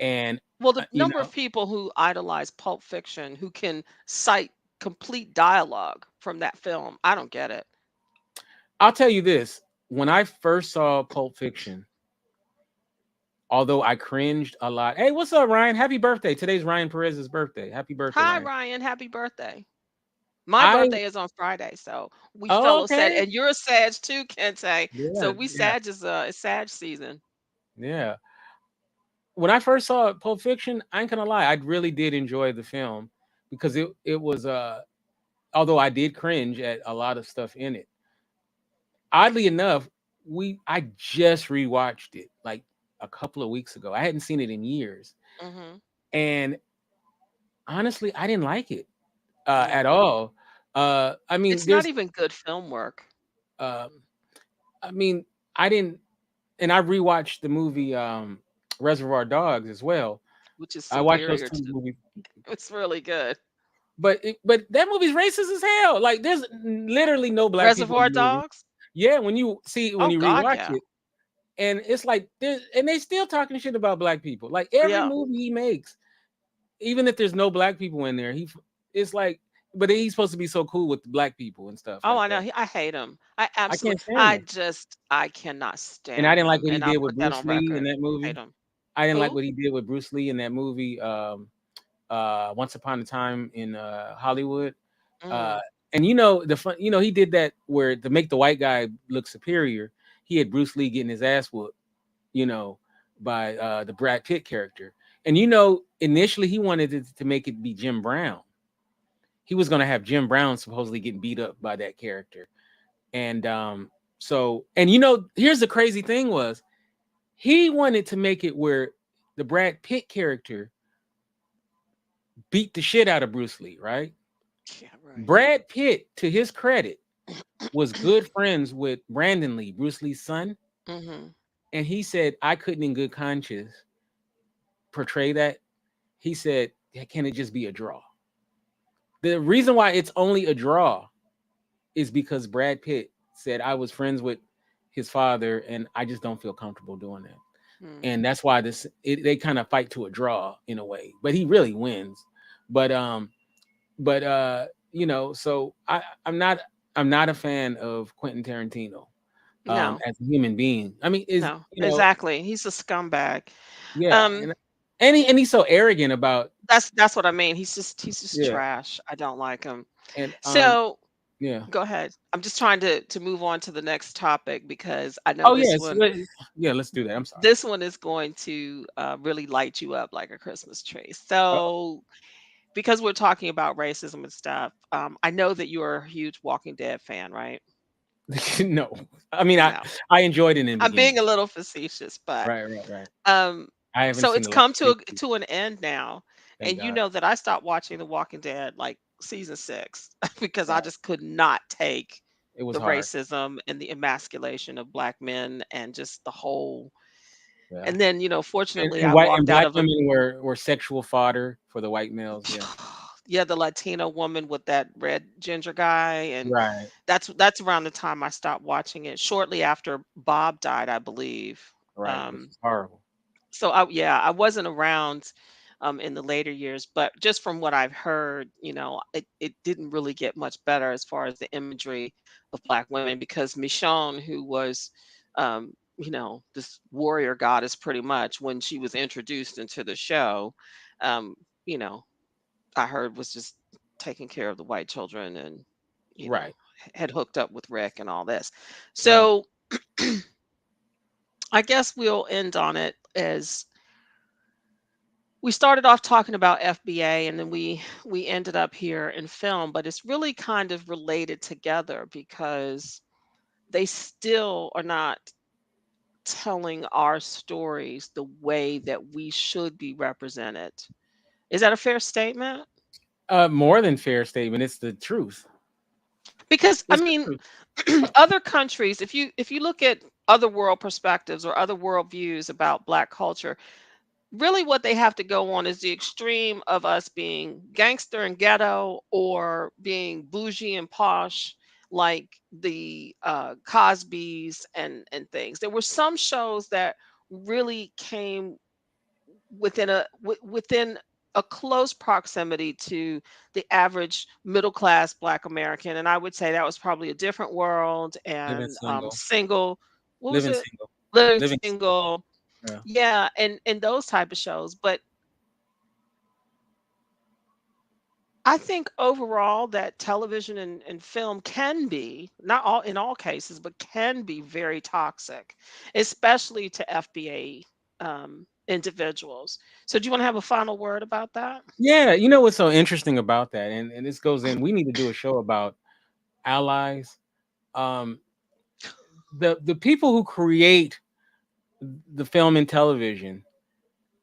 And Well, the you number know, of people who idolize Pulp Fiction who can cite complete dialogue from that film, I don't get it. I'll tell you this: when I first saw Pulp Fiction, although I cringed a lot. Hey, what's up, Ryan? Happy birthday! Today's Ryan Perez's birthday. Happy birthday, Hi, Ryan. Ryan. Happy birthday. My I birthday is on Friday, so we oh, fellow Sag, okay. and you're a Sag too, Kente. So Yeah, we yeah, Sag is it's Sag season. yeah. When I first saw Pulp Fiction, I ain't gonna lie, I really did enjoy the film because it was although I did cringe at a lot of stuff in it. Oddly enough, we I just rewatched it like a couple of weeks ago. I hadn't seen it in years. Hmm. And honestly, I didn't like it at No, all. I mean, it's not there's even good film work, um I mean, I didn't and I rewatched the movie Reservoir Dogs as well. which is I watched those superior two to. movies. It's really good. But that movie's racist as hell. Like there's literally no black people in Reservoir the movie. Dogs. Yeah, when Oh you God, rewatch yeah, it, and it's like there's and they still talking shit about black people. Like every yeah. movie he makes, even if there's no black people in there, it's like, but he's supposed to be so cool with the black people and stuff Oh, like I know. that. I hate him. I I can't absolutely. stand him, I cannot and I stand didn't like him, what he and I'll did with put that Bruce on Lee in record. that Hate movie. him. I didn't like Who? what he did with Bruce Lee in that movie. Once Upon a Time in Hollywood. Uh, Mm. and you know the fun, he did that where to make the white guy look superior, he had Bruce Lee getting his ass whooped, you know, by the Brad Pitt character. And initially he wanted it to make it be Jim Brown. He was going to have Jim Brown supposedly getting beat up by that character. And and here's the crazy thing was he wanted to make it where the Brad Pitt character beat the shit out of Bruce Lee, right? Yeah, right. Brad Pitt, to his credit, was good friends with Brandon Lee, Bruce Lee's son, Hmm. and he said I couldn't in good conscience portray that. He said, "Yeah, can it just be a draw?" The reason why it's only a draw is because Brad Pitt said I was friends with his father and I just don't feel comfortable doing that. Hmm. And that's why they kind of fight to a draw in a way, but he really wins. But so I'm not a fan of Quentin Tarantino No, as a human being. I mean, no, exactly. He's a scumbag. yeah, Um, and he's so arrogant about that's what I mean. He's just yeah, trash. I don't like him. and So yeah. go ahead. I'm just trying to move on to the next topic because I know Oh this yes, one yeah. Let's do that. I'm sorry. this one is going to really light you up like a Christmas tree. Uh, So because we're talking about racism and stuff, I know that you're a huge Walking Dead fan, right? no, I mean No, I enjoyed it in the I'm being beginning. a little facetious, but Right, right, right. um, I haven't so seen it's the last come two seasons, to an end now, thank and you God. know that I stopped watching The Walking Dead like season 6 because I Right, just could not take it was the hard. racism and the emasculation of black men and just the whole. Yeah, And then and, fortunately, and I white and walked out black of a. women were sexual fodder for the white males. Yeah, Yeah, the Latino woman with that red ginger guy, and right, that's around the time I stopped watching it. Shortly after Bob died, I believe. right, which Um, is horrible. so I wasn't around in the later years, but just from what I've heard, it didn't really get much better as far as the imagery of black women because Michonne, who was this warrior goddess pretty much when she was introduced into the show, um, you know, I heard was just taking care of the white children and, you know, Right, had hooked up with Rick and all this. right. So I guess we'll end on it as we started off talking about FBA and then we ended up here in film, but it's really kind of related together because they still are not telling our stories the way that we should be represented. Is that a fair statement? More than fair statement. It's the truth. Because I It's the mean, truth. other countries, if you look at other world perspectives or other world views about black culture, really what they have to go on is the extreme of us being gangster and ghetto or being bougie and posh like the Cosbys and things. There were some shows that really came within a close proximity to the average middle class Black American, and I would say that was probably A Different World Living and single, Single. What was living it? single, Living living single. Single. Yeah. Yeah, and those type of shows. But I think overall that television and film can be, not all in all cases, but can be very toxic, especially to FBA individuals. So do you want to have a final word about that? Yeah, you know what's so interesting about that, and this goes in. We need to do a show about allies. Um, the people who create the film and television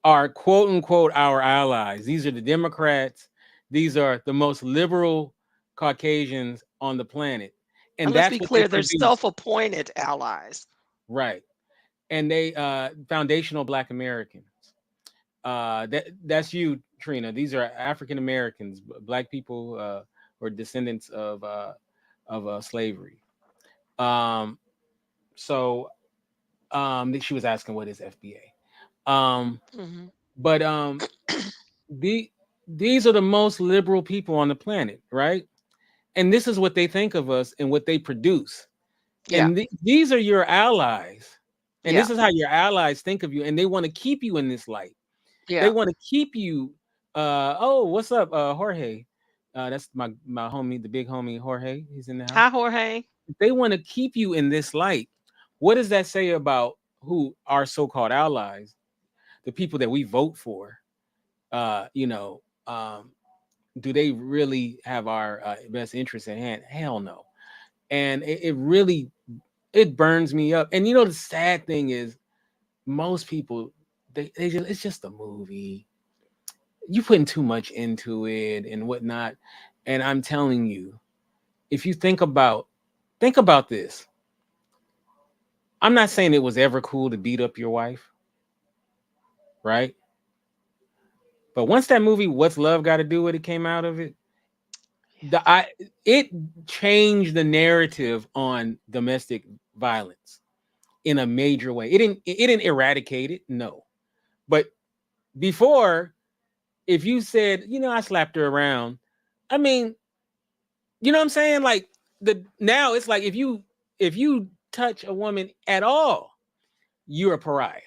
are quote unquote our allies. These are the Democrats. These are the most liberal Caucasians on the planet, And and let's that's be what they clear, they're produce, self-appointed allies. right? And they foundational Black Americans. That's you, Trina. These are African Americans, Black people or descendants of slavery. Um, so she was asking what is FBA. Hmm. But the these are the most liberal people on the planet, right? And this is what they think of us and what they produce. Yeah, And these are your allies. And yeah, this is how your allies think of you. And they want to keep you in this light. They yeah. want to keep you. Oh, what's up, Jorge? That's my homie, the big homie Jorge. He's in the house. Hi, Jorge. They want to keep you in this light. What does that say about who our so-called allies, the people that we vote for? You know, do they really have our best interest at hand? Hell no. And it really it burns me up. And you know, the sad thing is, most people they just it's just a movie. You putting too much into it and whatnot. And I'm telling you, if you think about this. I'm not saying it was ever cool to beat up your wife, right? But once that movie What's Love Got to Do with It came out of it, the I it changed the narrative on domestic violence in a major way. It didn't eradicate it, no. But before, if you said, you know, I slapped her around, I mean, you know what I'm saying? Like the now it's like if you touch a woman at all, you're a pariah.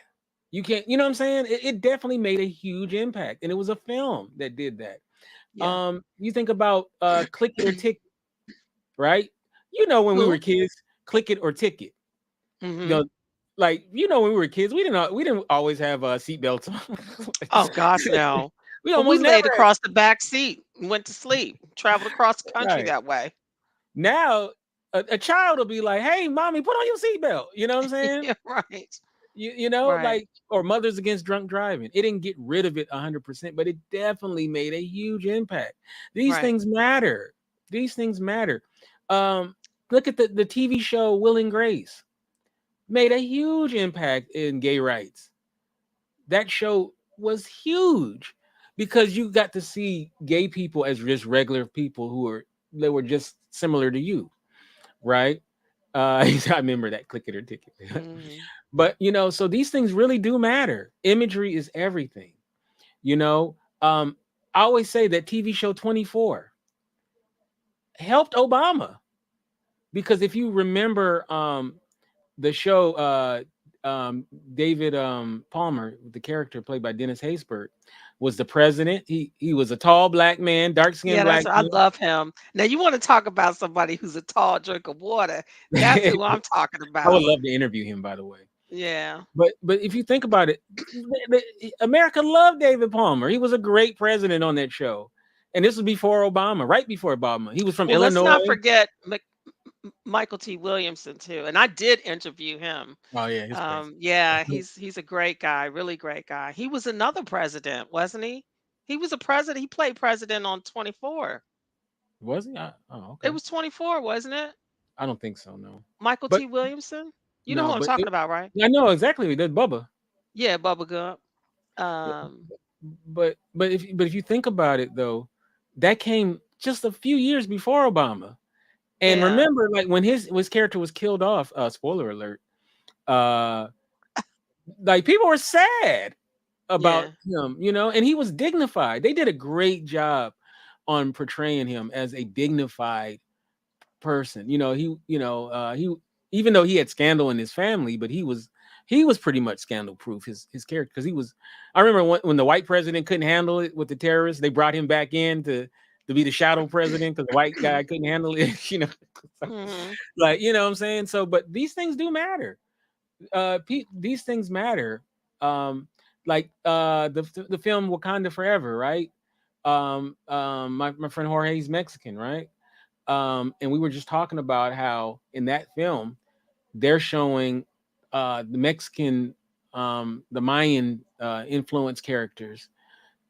You can't, you know what I'm saying? It definitely made a huge impact. And it was a film that did that. Yeah. You think about Click It or Ticket, right? You know, when we were Who? kids, Click It or Ticket. You Hmm. know, like you know, when we were kids, we didn't always have seatbelts on. Oh gosh, no. We Well, we almost never laid across the back seat and went to sleep, traveled across the country right. that way. Now a child will be like, "Hey, mommy, put on your seatbelt." You know what I'm saying? Yeah, right. You know, Right. like or Mothers Against Drunk Driving. It didn't get rid of it 100%, but it definitely made a huge impact. These Right. things matter. These things matter. Um, Look at the TV show Will and Grace. Made a huge impact in gay rights. That show was huge because you got to see gay people as just regular people they were just similar to you, right? I remember that Click It or Ticket. Hmm. But you know, so these things really do matter. Imagery is everything. You know, I always say that TV show 24 helped Obama because if you remember the show um, David Palmer, the character played by Dennis Haysbert, was the president. He was a tall black man, dark skinned Yeah, that's black I love him. Now you want to talk about somebody who's a tall drink of water. That's man. who I'm talking I would about. love to interview him, by the way. Yeah. But if you think about it, America loved David Palmer. He was a great president on that show, and this was before Obama, right before Obama. He was from Well, let's not Illinois. forget Michael T. Williamson too. And I did interview him. Oh yeah, he's crazy. Yeah, he's a great guy, really great guy. He was another president, wasn't he? He was a president. He played president on 24. Was he? Oh, It okay. was 24, wasn't it? I don't think so. No, Michael but T. Williamson? You know who no, I'm but talking about, right? I know exactly. That's Bubba. Yeah, Bubba Gump. Um, But if you think about it though, that came just a few years before Obama. And yeah, remember, like when his character was killed off, spoiler alert, uh, like people were sad about yeah. him, and he was dignified. They did a great job on portraying him as a dignified person. He even though he had scandal in his family, but he was pretty much scandal proof. His character, because he was. I remember when the white president couldn't handle it with the terrorists, they brought him back in to be the shadow president because the white guy couldn't handle it. Mhm. Like what I'm saying. So, but these things do matter. These things matter. Like the film Wakanda Forever, right? My friend Jorge's Mexican, right? And we were just talking about how in that film they're showing the Mexican, the Mayan influence characters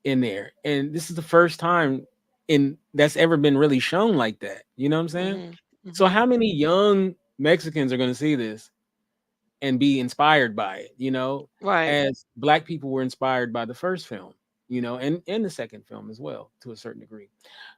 in there, and this is the first time in that's ever been really shown like that. You know what I'm saying? Mhm. So Mhm. how many young Mexicans are going to see this and be inspired by it, Right. as black people were inspired by the first film, and the second film as well to a certain degree.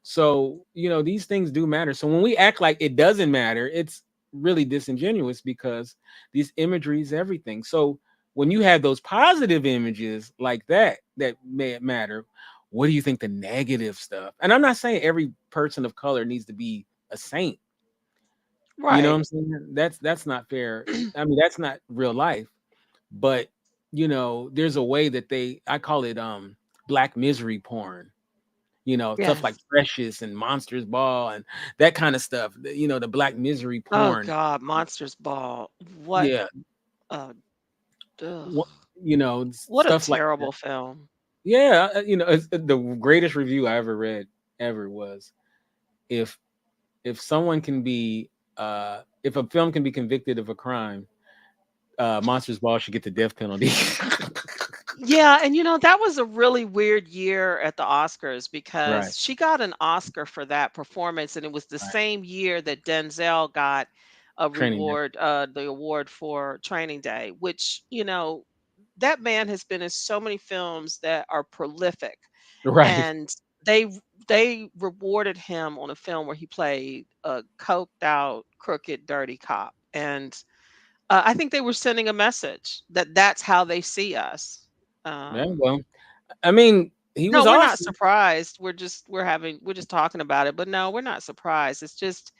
So, these things do matter. So when we act like it doesn't matter, it's really disingenuous because these imagery is everything. So when you have those positive images like that may matter, what do you think the negative stuff? And I'm not saying every person of color needs to be a saint. You know what Right. I'm saying? That's not fair. I mean, that's not real life. But there's a way that I call it black misery porn. Stuff like Yes. Precious and Monsters Ball and that kind of stuff. The black misery Oh porn. God, Monsters Ball. What Yeah. a ugh. What, What a stuff like that. terrible film. Yeah, the greatest review I ever read ever was if someone can be if a film can be convicted of a crime, Monsters Ball should get the death penalty. Yeah, and that was a really weird year at the Oscars Right. because she got an Oscar for that performance, and it was the Right. same year that Denzel got a Training day. reward, the award for Training Day, which, that man has been in so many films that are prolific, Right. and they they rewarded him on a film where he played a coked out, crooked, dirty cop, and I think they were sending a message that that's how they see us. Yeah, Um, well, I mean, he no, was we're not awesome. surprised. We're just talking about it, but no, we're not surprised. It's just,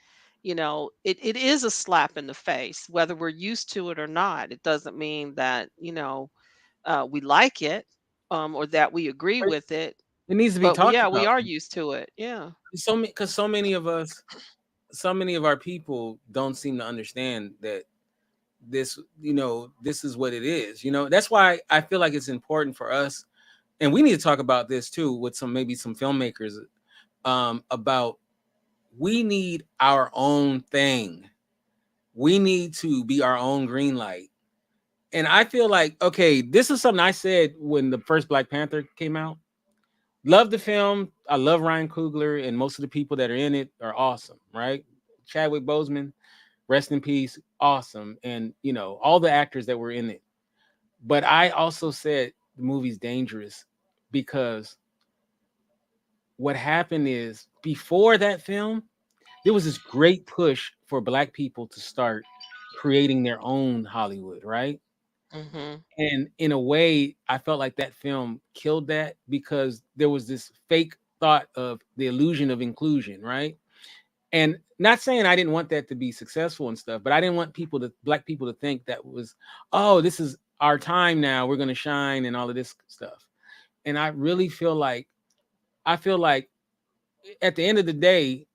it is a slap in the face, whether we're used to it or not. It doesn't mean that, we like it, or that we agree Right? with it, It needs to be but talked yeah, we about. are used to it. Yeah. Because so many of us, so many of our people don't seem to understand that this is what it is. That's why I feel like it's important for us, and we need to talk about this too with maybe some filmmakers, about we need our own thing. We need to be our own green light. And I feel like, okay, this is something I said when the first Black Panther came out. Love the film. I love Ryan Coogler, and most of the people that are in it are awesome, right? Chadwick Boseman, rest in peace, awesome. And, all the actors that were in it. But I also said the movie's dangerous because what happened is before that film, there was this great push for Black people to start creating their own Hollywood, right? Mhm. And in a way, I felt like that film killed that because there was this fake thought of the illusion of inclusion, right? And not saying I didn't want that to be successful and stuff, but I didn't want Black people to think that was, oh, this is our time now. We're going to shine and all of this stuff. And I really feel like at the end of the day,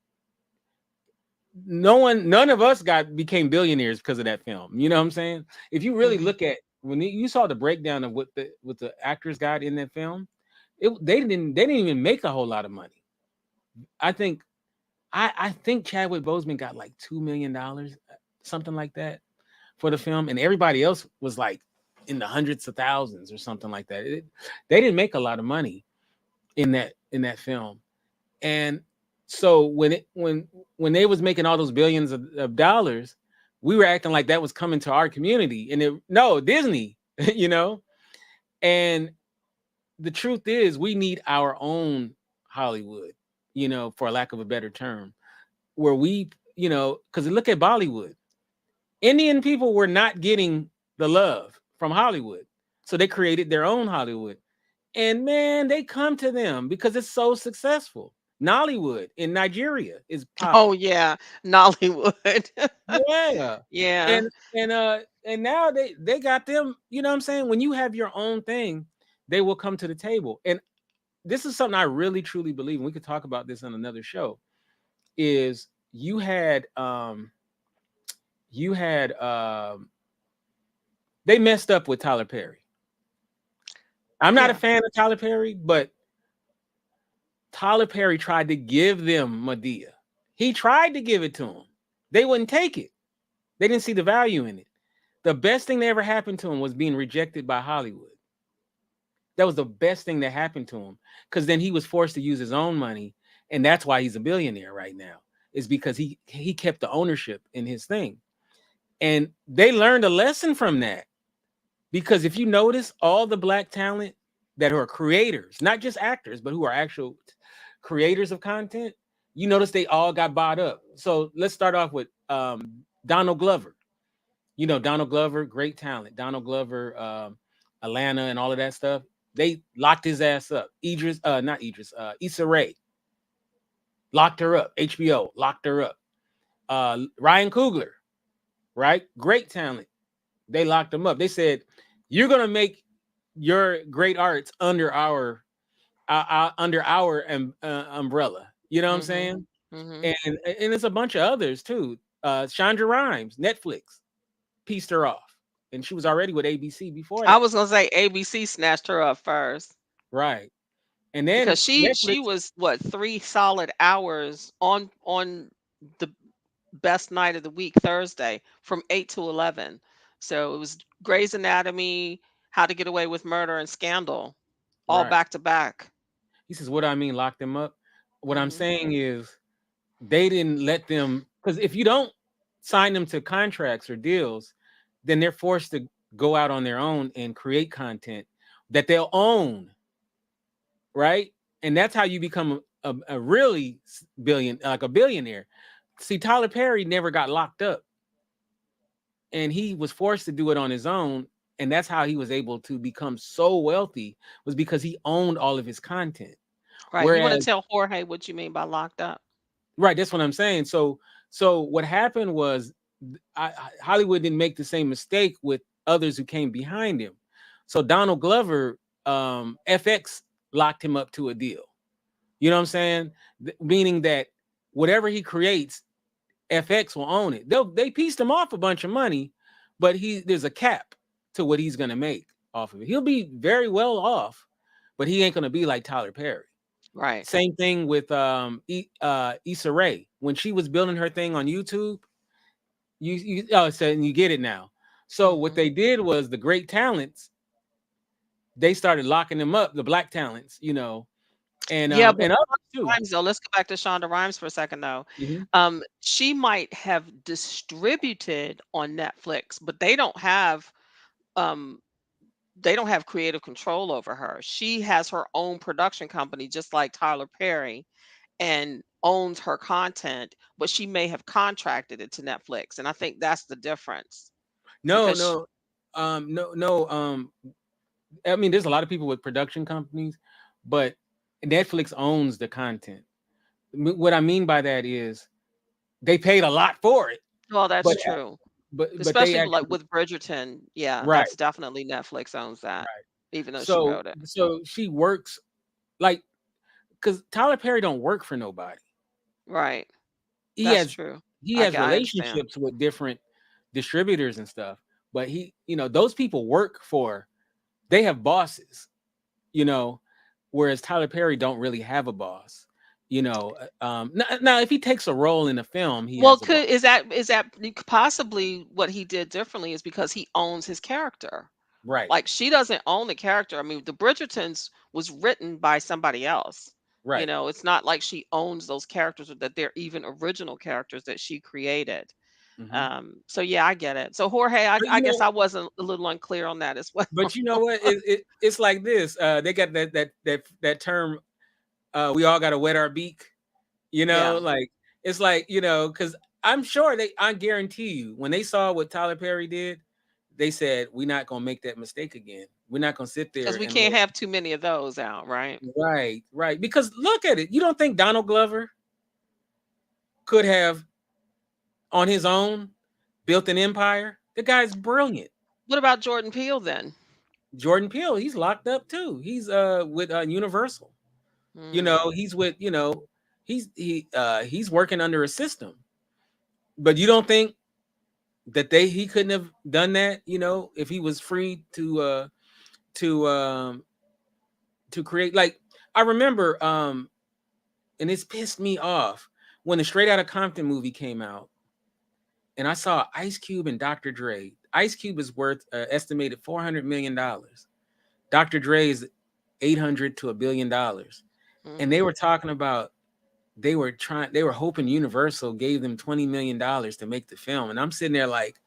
none of us became billionaires because of that film. You know what I'm saying? If you really Mhm. look at when you saw the breakdown of what the actors got in that film, they didn't even make a whole lot of money. I think I think Chadwick Boseman got like $2 million, something like that, for the film, and everybody else was like in the hundreds of thousands or something like that. They didn't make a lot of money in that film. And so when they was making all those billions of dollars, we were acting like that was coming to our community. And no, Disney, you know? And the truth is we need our own Hollywood, for lack of a better term, where we, because look at Bollywood. Indian people were not getting the love from Hollywood. So they created their own Hollywood. And man, they come to them because it's so successful. Nollywood in Nigeria is Oh popping. yeah, Nollywood. Yeah. Yeah. And now they got them, you know what I'm saying? When you have your own thing, they will come to the table. And this is something I really truly believe, and we could talk about this on another show, is you had they messed up with Tyler Perry. I'm not a Yeah. fan of Tyler Perry, but Tyler Perry tried to give them Medea. He tried to give it to them. They wouldn't take it. They didn't see the value in it. The best thing that ever happened to him was being rejected by Hollywood. That was the best thing that happened to him, because then he was forced to use his own money, and that's why he's a billionaire right now. Is because he kept the ownership in his thing, and they learned a lesson from that. Because if you notice, all the black talent that are creators, not just actors, but who are actual creators of content, you notice they all got bought up. So let's start off with Donald Glover. Donald Glover, great talent. Donald Glover, Atlanta, and all of that stuff. They locked his ass up. Not Idris, Issa Rae locked her up. HBO locked her up. Ryan Coogler, right? Great talent. They locked him up. They said, "You're gonna make your great arts under our umbrella." You know what I'm Mhm. saying? Mhm. And it's a bunch of others too. Chandra Rhimes, Netflix pieced her off, and she was already with ABC before I that, was gonna say ABC snatched her up first right? And because then she Netflix, was what 3 solid hours on the best night of the week, Thursday, from 8 to 11. So it was Grey's Anatomy, How to Get Away with Murder, and Scandal, all right? back to back. He says, "What I mean, lock them up." What I'm Mhm. saying is they didn't let them, because if you don't sign them to contracts or deals, then they're forced to go out on their own and create content that they'll own, right? And that's how you become a really like a billionaire. See, Tyler Perry never got locked up, and he was forced to do it on his own. And that's how he was able to become so wealthy, was because he owned all of his content. Right. You want to Whereas, tell Jorge what you mean by locked up? right, that's what I'm saying. So what happened was, Hollywood didn't make the same mistake with others who came behind him. So Donald Glover, FX locked him up to a deal. You know what I'm saying? Meaning that whatever he creates, FX will own it. They pieced him off a bunch of money, but there's a cap to what he's gonna make off of it. He'll be very well off, but he ain't gonna be like Tyler Perry. Right. Same thing with Issa Rae. When she was building her thing on YouTube, so you get it now. So what Mhm. they did was, the great talents, they started locking them up, the black talents, and Yeah, but others Shonda too. Rhimes, though, let's go back to Shonda Rhimes for a second, though. Mhm. She might have distributed on Netflix, but um, they don't have creative control over her. She has her own production company, just like Tyler Perry, and owns her content, but she may have contracted it to Netflix, and I think that's the difference No, because sh no, no, no. I mean, there's a lot of people with production companies, but Netflix owns the content. What I mean by that is they paid a lot for it, well, that's but true. they Especially with, like, actually, with Bridgerton, yeah, right, that's definitely Netflix owns that, right. even though she So wrote it. she works, like, because Tyler Perry don't work for nobody. Right. He That's has true. he has I understand. relationships with different distributors and stuff, but those people work for, they have bosses, you know, whereas Tyler Perry don't really have a boss. Now if he takes a role in a film, he Well, has a boss. could is that possibly what he did differently is because he owns his character. Right, Like, she doesn't own the character. I mean, the Bridgertons was written by somebody else. You right. know, it's not like she owns those characters or that they're even original characters that she created. Hmm. So yeah, I get it. So Jorge, But I guess I wasn't a little unclear on that as well. you know what? It's like this. They got that term. We all got to wet our beak. Yeah. Like it's like because I'm sure I guarantee you when they saw what Tyler Perry did, they said we're not gonna make that mistake again. We're not gonna sit Because there we and can't let. have too many of those out, right? Right, right. Because look at it. You don't think Donald Glover could have on his own built an empire? The guy's brilliant. What about Jordan Peele then? Jordan Peele, he's locked up too. He's with Universal. Mm, He's with he's working under a system. But you don't think that he couldn't have done that, if he was free to to create. Like I remember, and it's pissed me off when the Straight Outta Compton movie came out, and I saw Ice Cube and Dr. Dre. Ice Cube is worth estimated $400 million. Dr. Dre is 800 to $1 billion, and they mhm. were talking about they were hoping Universal gave them $20 million to make the film, and I'm sitting there like,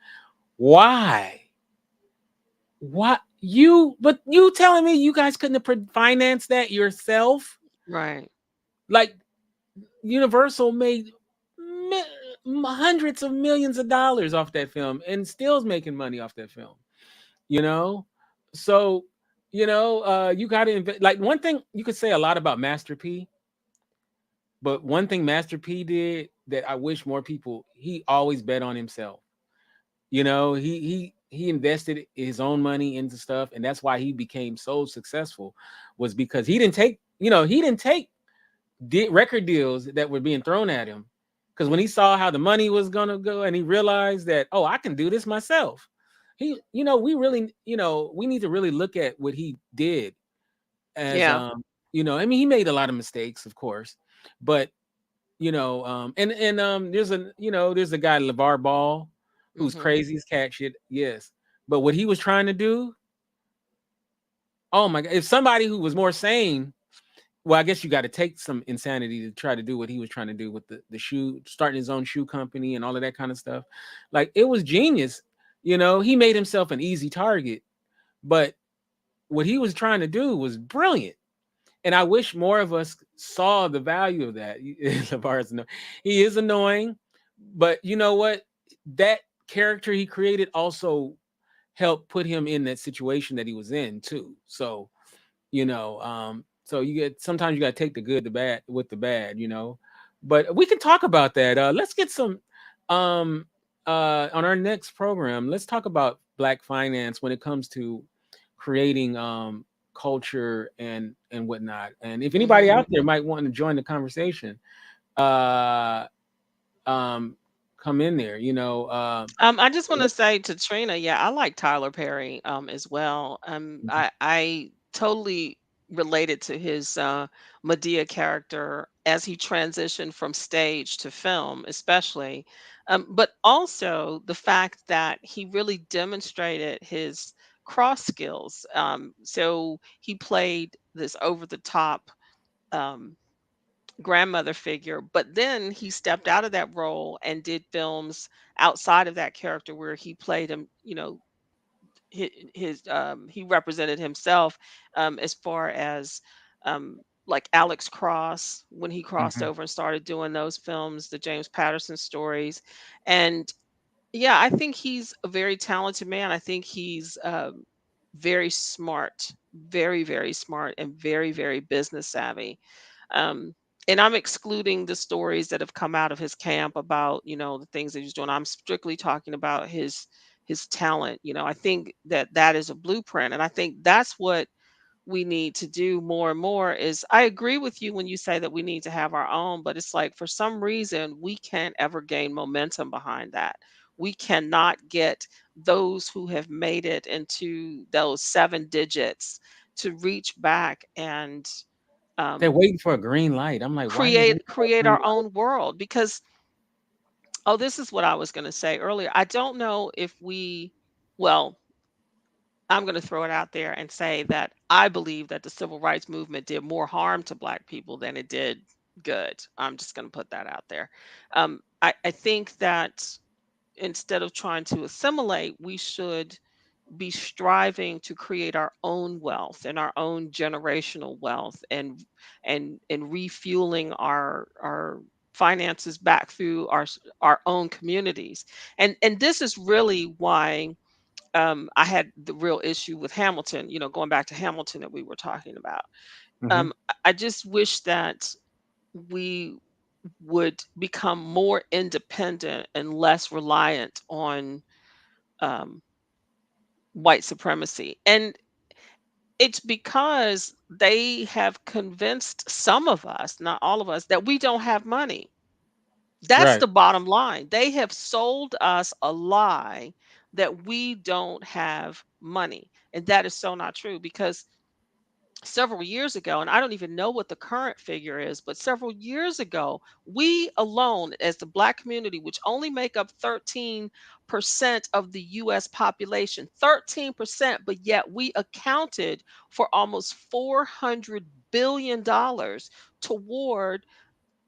why? What but you telling me you guys couldn't have financed that yourself? Right. Like Universal made hundreds of millions of dollars off that film and still is making money off that film. You know, so you got to invest. Like one thing you could say a lot about Master P, but one thing Master P did that I wish more people. He always bet on himself. He invested his own money into stuff, and that's why he became so successful. Was because he didn't take record deals that were being thrown at him, because when he saw how the money was gonna go, and he realized that, oh, I can do this myself. We really, we need to really look at what he did as Yeah. I mean, he made a lot of mistakes, of course, but there's a guy, LeVar Ball, who's Mhm. crazy as cat shit. Yes. But what he was trying to do, oh my God, if somebody who was more sane, well, I guess you got to take some insanity to try to do what he was trying to do with the shoe, starting his own shoe company and all of that kind of stuff. Like it was genius. He made himself an easy target, but what he was trying to do was brilliant. And I wish more of us saw the value of that. He is annoying, but you know what? That character he created also helped put him in that situation that he was in too. So you get sometimes you got to take the good, the bad with the bad. But we can talk about that. Let's get some on our next program. Let's talk about black finance when it comes to creating culture and whatnot. And if anybody Mhm. out there might want to join the conversation, uh um come in there. I just want to say to Trina, yeah, I like Tyler Perry as well. I totally related to his Medea character as he transitioned from stage to film, especially. But also the fact that he really demonstrated his cross skills. So he played this over the top um, grandmother figure, but then he stepped out of that role and did films outside of that character where he played him, he represented himself as far as like Alex Cross when he crossed Mhm. over and started doing those films, the James Patterson stories. And yeah, I think he's a very talented man. I think he's very smart, very, very smart, and very, very business savvy. Um, and I'm excluding the stories that have come out of his camp about, the things that he's doing. I'm strictly talking about his talent. I think that that is a blueprint, and I think that's what we need to do more and more. Is I agree with you when you say that we need to have our own, but it's like for some reason we can't ever gain momentum behind that. We cannot get those who have made it into those seven digits to reach back and They're um, waiting for a green light. I'm like, why are you create waiting for a create green our light? own world. Because this is what I was going to say earlier. I don't know if we, well, I'm going to throw it out there and say that I believe that the civil rights movement did more harm to Black people than it did good. I'm just going to put that out there. I think that instead of trying to assimilate, we should be striving to create our own wealth and our own generational wealth, and refueling our finances back through our own communities. And this is really why I had the real issue with Hamilton, going back to Hamilton that we were talking about. Hmm. I just wish that we would become more independent and less reliant on um, white supremacy. And it's because they have convinced some of us, not all of us, that we don't have money. That's Right. the bottom line. They have sold us a lie that we don't have money. And that is so not true, because several years ago, and I don't even know what the current figure is, but several years ago, we alone, as the Black community, which only make up 13% of the US population, 13%, but yet we accounted for almost $400 billion toward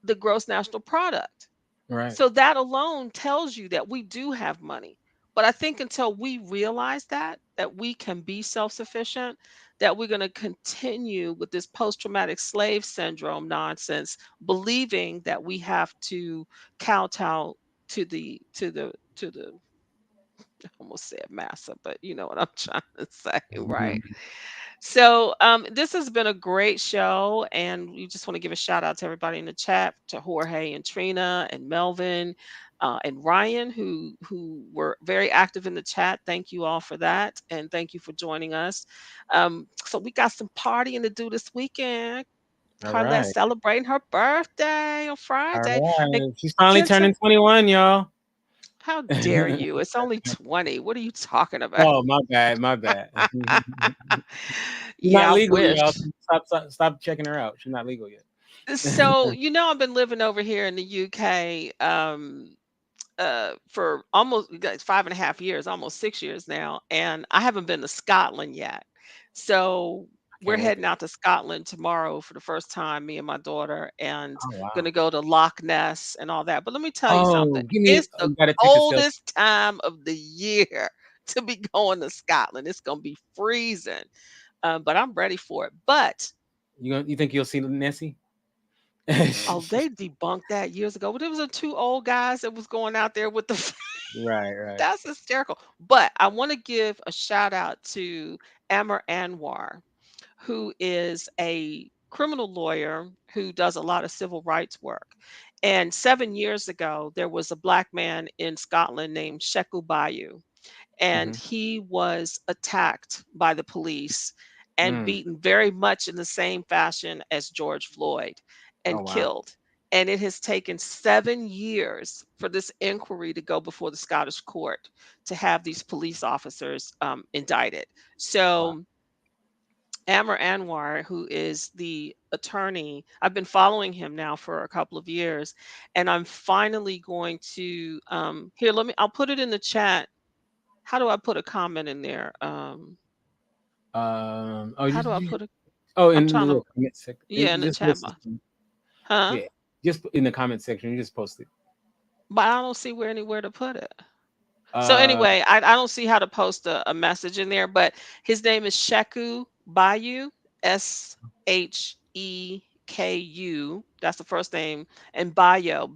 the gross national product. Right. So that alone tells you that we do have money. But I think until we realize that we can be self-sufficient, that we're going to continue with this post-traumatic slave syndrome nonsense, believing that we have to kowtow to the I almost said massa, but you know what I'm trying to say, right? Mhm. So this has been a great show, and we just want to give a shout out to everybody in the chat, to Jorge and Trina and Melvin and Ryan, who were very active in the chat. Thank you all for that, and thank you for joining us. So we got some partying to do this weekend. All Carlette right. celebrating her birthday on All Friday. And right. She's finally Kinte, turning 21, y'all. how dare you? It's only 20. What are you talking about? Oh, my bad. My bad. She's not Yeah, I legal, wish. y'all. Stop checking her out. She's not legal yet. So, I've been living over here in the UK for almost 5.5 years, almost 6 years now, and I haven't been to Scotland yet. So I we're can't wait to heading go. out to Scotland tomorrow for the first time, me and my daughter, and Oh, gonna wow. go to Loch Ness and all that. But let me tell you something. Oh, give me. It's the You gotta take a selfie. coldest time of the year to be going to Scotland. It's gonna be freezing. But I'm ready for it. But You think you'll see Nessie? oh, they debunked that years ago. But it was the two old guys that was going out there with the Right, right. that's hysterical. But I want to give a shout out to Amr Anwar, who is a criminal lawyer who does a lot of civil rights work. And 7 years ago, there was a black man in Scotland named Sheku Bayu, and Hmm. he was attacked by the police and Mm. beaten very much in the same fashion as George Floyd Oh, and wow. killed. And it has taken 7 years for this inquiry to go before the Scottish court to have these police officers indicted. Wow. So, Amr Anwar, who is the attorney, I've been following him now for a couple of years, and I'm finally going to here. I'll put it in the chat. How do I put a comment in there? Oh, How do I put it? oh, I'm in the trying to, little comment section. yeah, in the Just chat post it. box. Huh? Yeah. Just in the comment section. You just post it. But I don't see where anywhere to put it. So Uh, anyway, I don't see how to post a message in there, but his name is Sheku Bayu, Sheku. That's the first name, and Bayoh.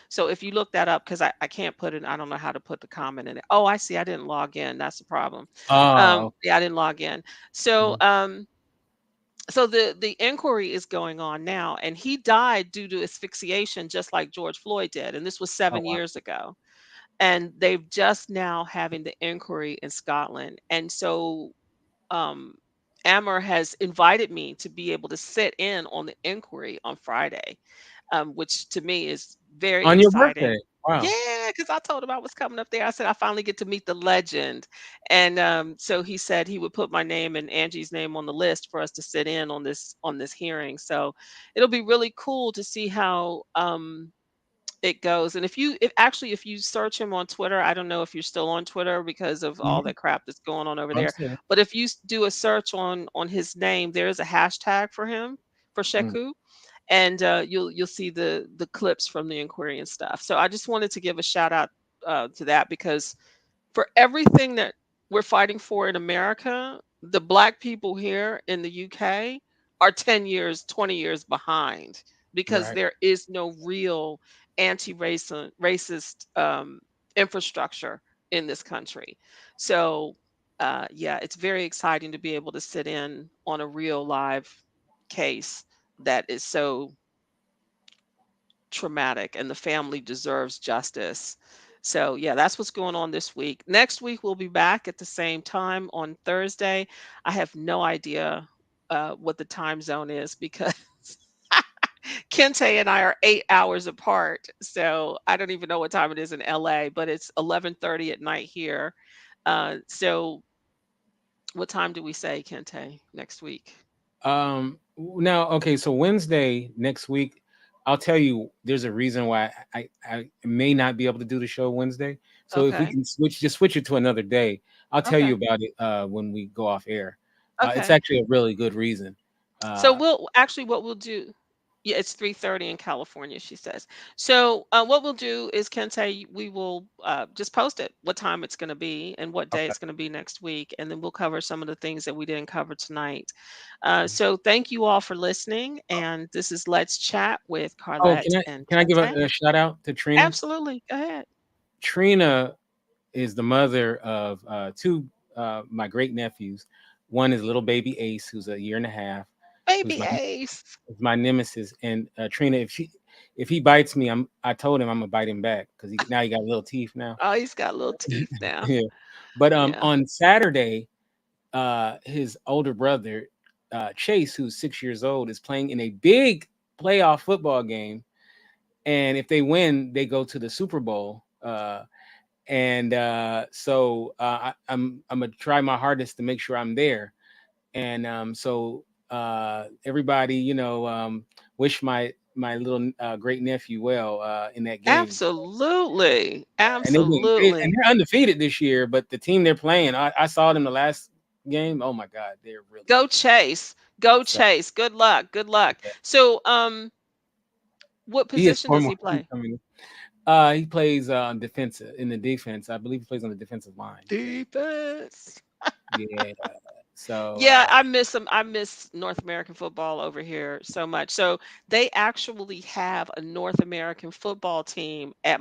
So if you look that up, because I can't put it, I don't know how to put the comment in it. Oh, I see. I didn't log in. That's the problem. oh. Yeah, I didn't log in. So Mhm. the inquiry is going on now, and he died due to asphyxiation just like George Floyd did, and this was Oh, seven wow. years ago. And they've just now having the inquiry in Scotland. And so um Amber has invited me to be able to sit in on the inquiry on Friday, which to me is very On your exciting. birthday. Wow. Yeah, because I told him I was coming up there. I said I finally get to meet the legend, and so he said he would put my name and Angie's name on the list for us to sit in on this hearing. So it'll be really cool to see how it goes. And if you search him on Twitter, I don't know if you're still on Twitter because of all Mhm. that crap that's going on over I'm there. still. But if you do a search on his name, there is a hashtag for him, for Mm. Sheku, and you'll see the clips from the inquiry and stuff. So I just wanted to give a shout out to that, because for everything that we're fighting for in America, the black people here in the UK are 10 years, 20 years behind, because Right. there is no real anti-racist infrastructure in this country. So, yeah, it's very exciting to be able to sit in on a real live case that is so traumatic, and the family deserves justice. So, yeah, that's what's going on this week. Next week, we'll be back at the same time on Thursday. I have no idea what the time zone is, because Kente and I are 8 hours apart. So I don't even know what time it is in LA, but it's 11:30 at night here. So what time do we say, Kente, next week? Now, okay, so Wednesday next week, I'll tell you there's a reason why I may not be able to do the show Wednesday. So if we Okay. can switch it to another day, I'll tell you Okay. about it when we go off air. It's Okay. actually a really good reason. So Uh, we'll actually, what we'll do, yeah, it's 3:30 in California, she says. So what we'll do is, Kente, we will just post it, what time it's going to be and what day okay. it's going to be next week, and then we'll cover some of the things that we didn't cover tonight. So thank you all for listening, and this is Let's Chat with Oh, Carlette and can I give Kente. a shout out to Trina? Absolutely, go ahead. Trina is the mother of two my great nephews. One is little baby Ace, who's a year and a half, who's Baby Ace. my nemesis. And Trina, if he bites me, I told him I'm gonna bite him back because now he got little teeth now. Oh, he's got little teeth now. Yeah. But Yeah. on Saturday, his older brother, Chase, who's 6 years old, is playing in a big playoff football game. And if they win, they go to the Super Bowl. And so I'm gonna try my hardest to make sure I'm there. And so everybody, wish my little great nephew well in that game. Absolutely. And and Absolutely. they're undefeated this year, but the team they're playing, I saw them the last game. Oh my God, they're really Go good. Chase. Go So Chase. Good luck. Good luck. yeah. So, what He is position does former. he play? He plays defensive in the defense. I believe he plays on the defensive line. Yeah, Defense. yeah. So Yeah, I miss them. I miss North American football over here so much. So they actually have a North American football team at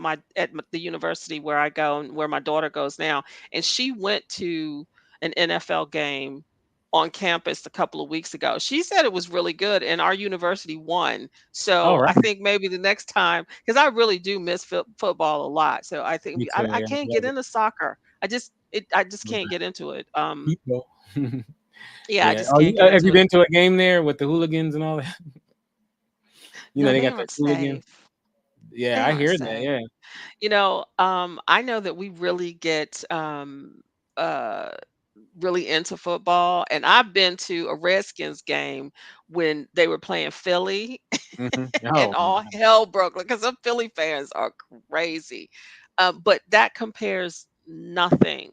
the university where I go and where my daughter goes now. And she went to an NFL game on campus a couple of weeks ago. She said it was really good, and our university won. all So I right. think maybe the next time, because I really do miss football a lot. So I think Me too. I Yeah, can't get love into soccer. I just it. can't get into it. People. Yeah, I Yeah. just can't get Have you into it. been to a game there with the hooligans and all that? No, They they got the aren't hooligans. safe. Yeah, They I aren't hear that. safe. Yeah. I know that we really get uh really into football, and I've been to a Redskins game when they were playing Philly, and Oh all my. hell broke because some Philly fans are crazy. But that compares nothing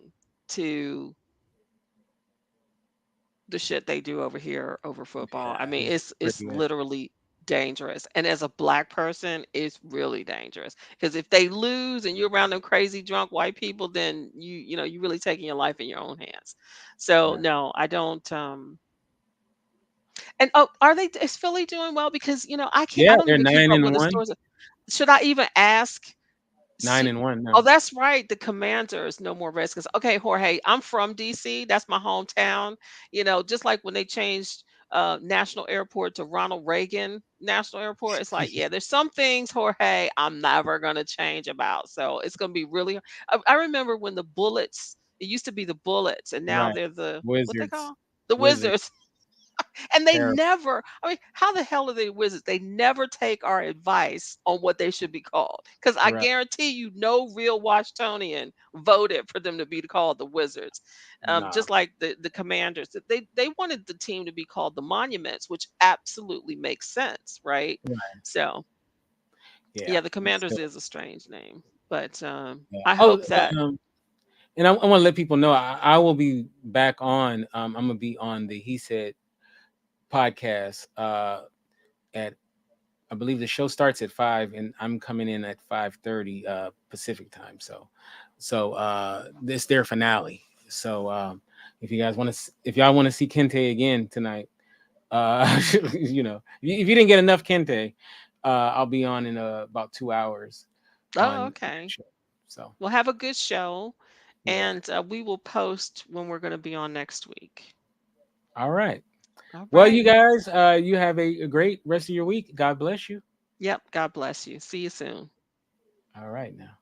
to the shit they do over here over football. Yeah, I mean, it's it's pretty bad. literally dangerous. And as a black person, it's really dangerous. Because if they lose and you're around them crazy drunk white people, then you really taking your life in your own hands. So Right. no, I don't and oh, is Philly doing well? Because I Yeah, don't they're even keep nine up and with the one. stores. Should I even ask? Nine See, and one oh, now. that's right. The Commanders, no more Redskins. Okay, Jorge, I'm from DC. That's my hometown. Just like when they changed National Airport to Ronald Reagan National Airport, it's like, yeah, there's some things, Jorge, I'm never gonna change about. So it's gonna be really. I remember when the Bullets. It used to be the Bullets, and now Right. they're the what they Wizards. call the Wizards. Wizards. And they Terrible. never, I mean, how the hell are they wizards? They never take our advice on what they should be called. Because I Right. guarantee you, no real Washingtonian voted for them to be called the Wizards. Nah. Just like the Commanders, they wanted the team to be called the Monuments, which absolutely makes sense, right? Right. So Yeah. yeah, the Commanders is a strange name, but Yeah. I Oh, hope that and I want to let people know I will be back on. I'm gonna be on the He Said podcast at I believe the show starts at 5, and I'm coming in at 5:30 Pacific time. So this their finale. So if you guys want to, if y'all want to see Kinte again tonight, if you didn't get enough Kinte, I'll be on in about 2 hours Oh, on okay. show. So We'll have a good show, yeah. and we will post when we're going to be on next week. All right. All Well, you righty. guys, you have a great rest of your week. God bless you. Yep. God bless you. See you soon. All right now.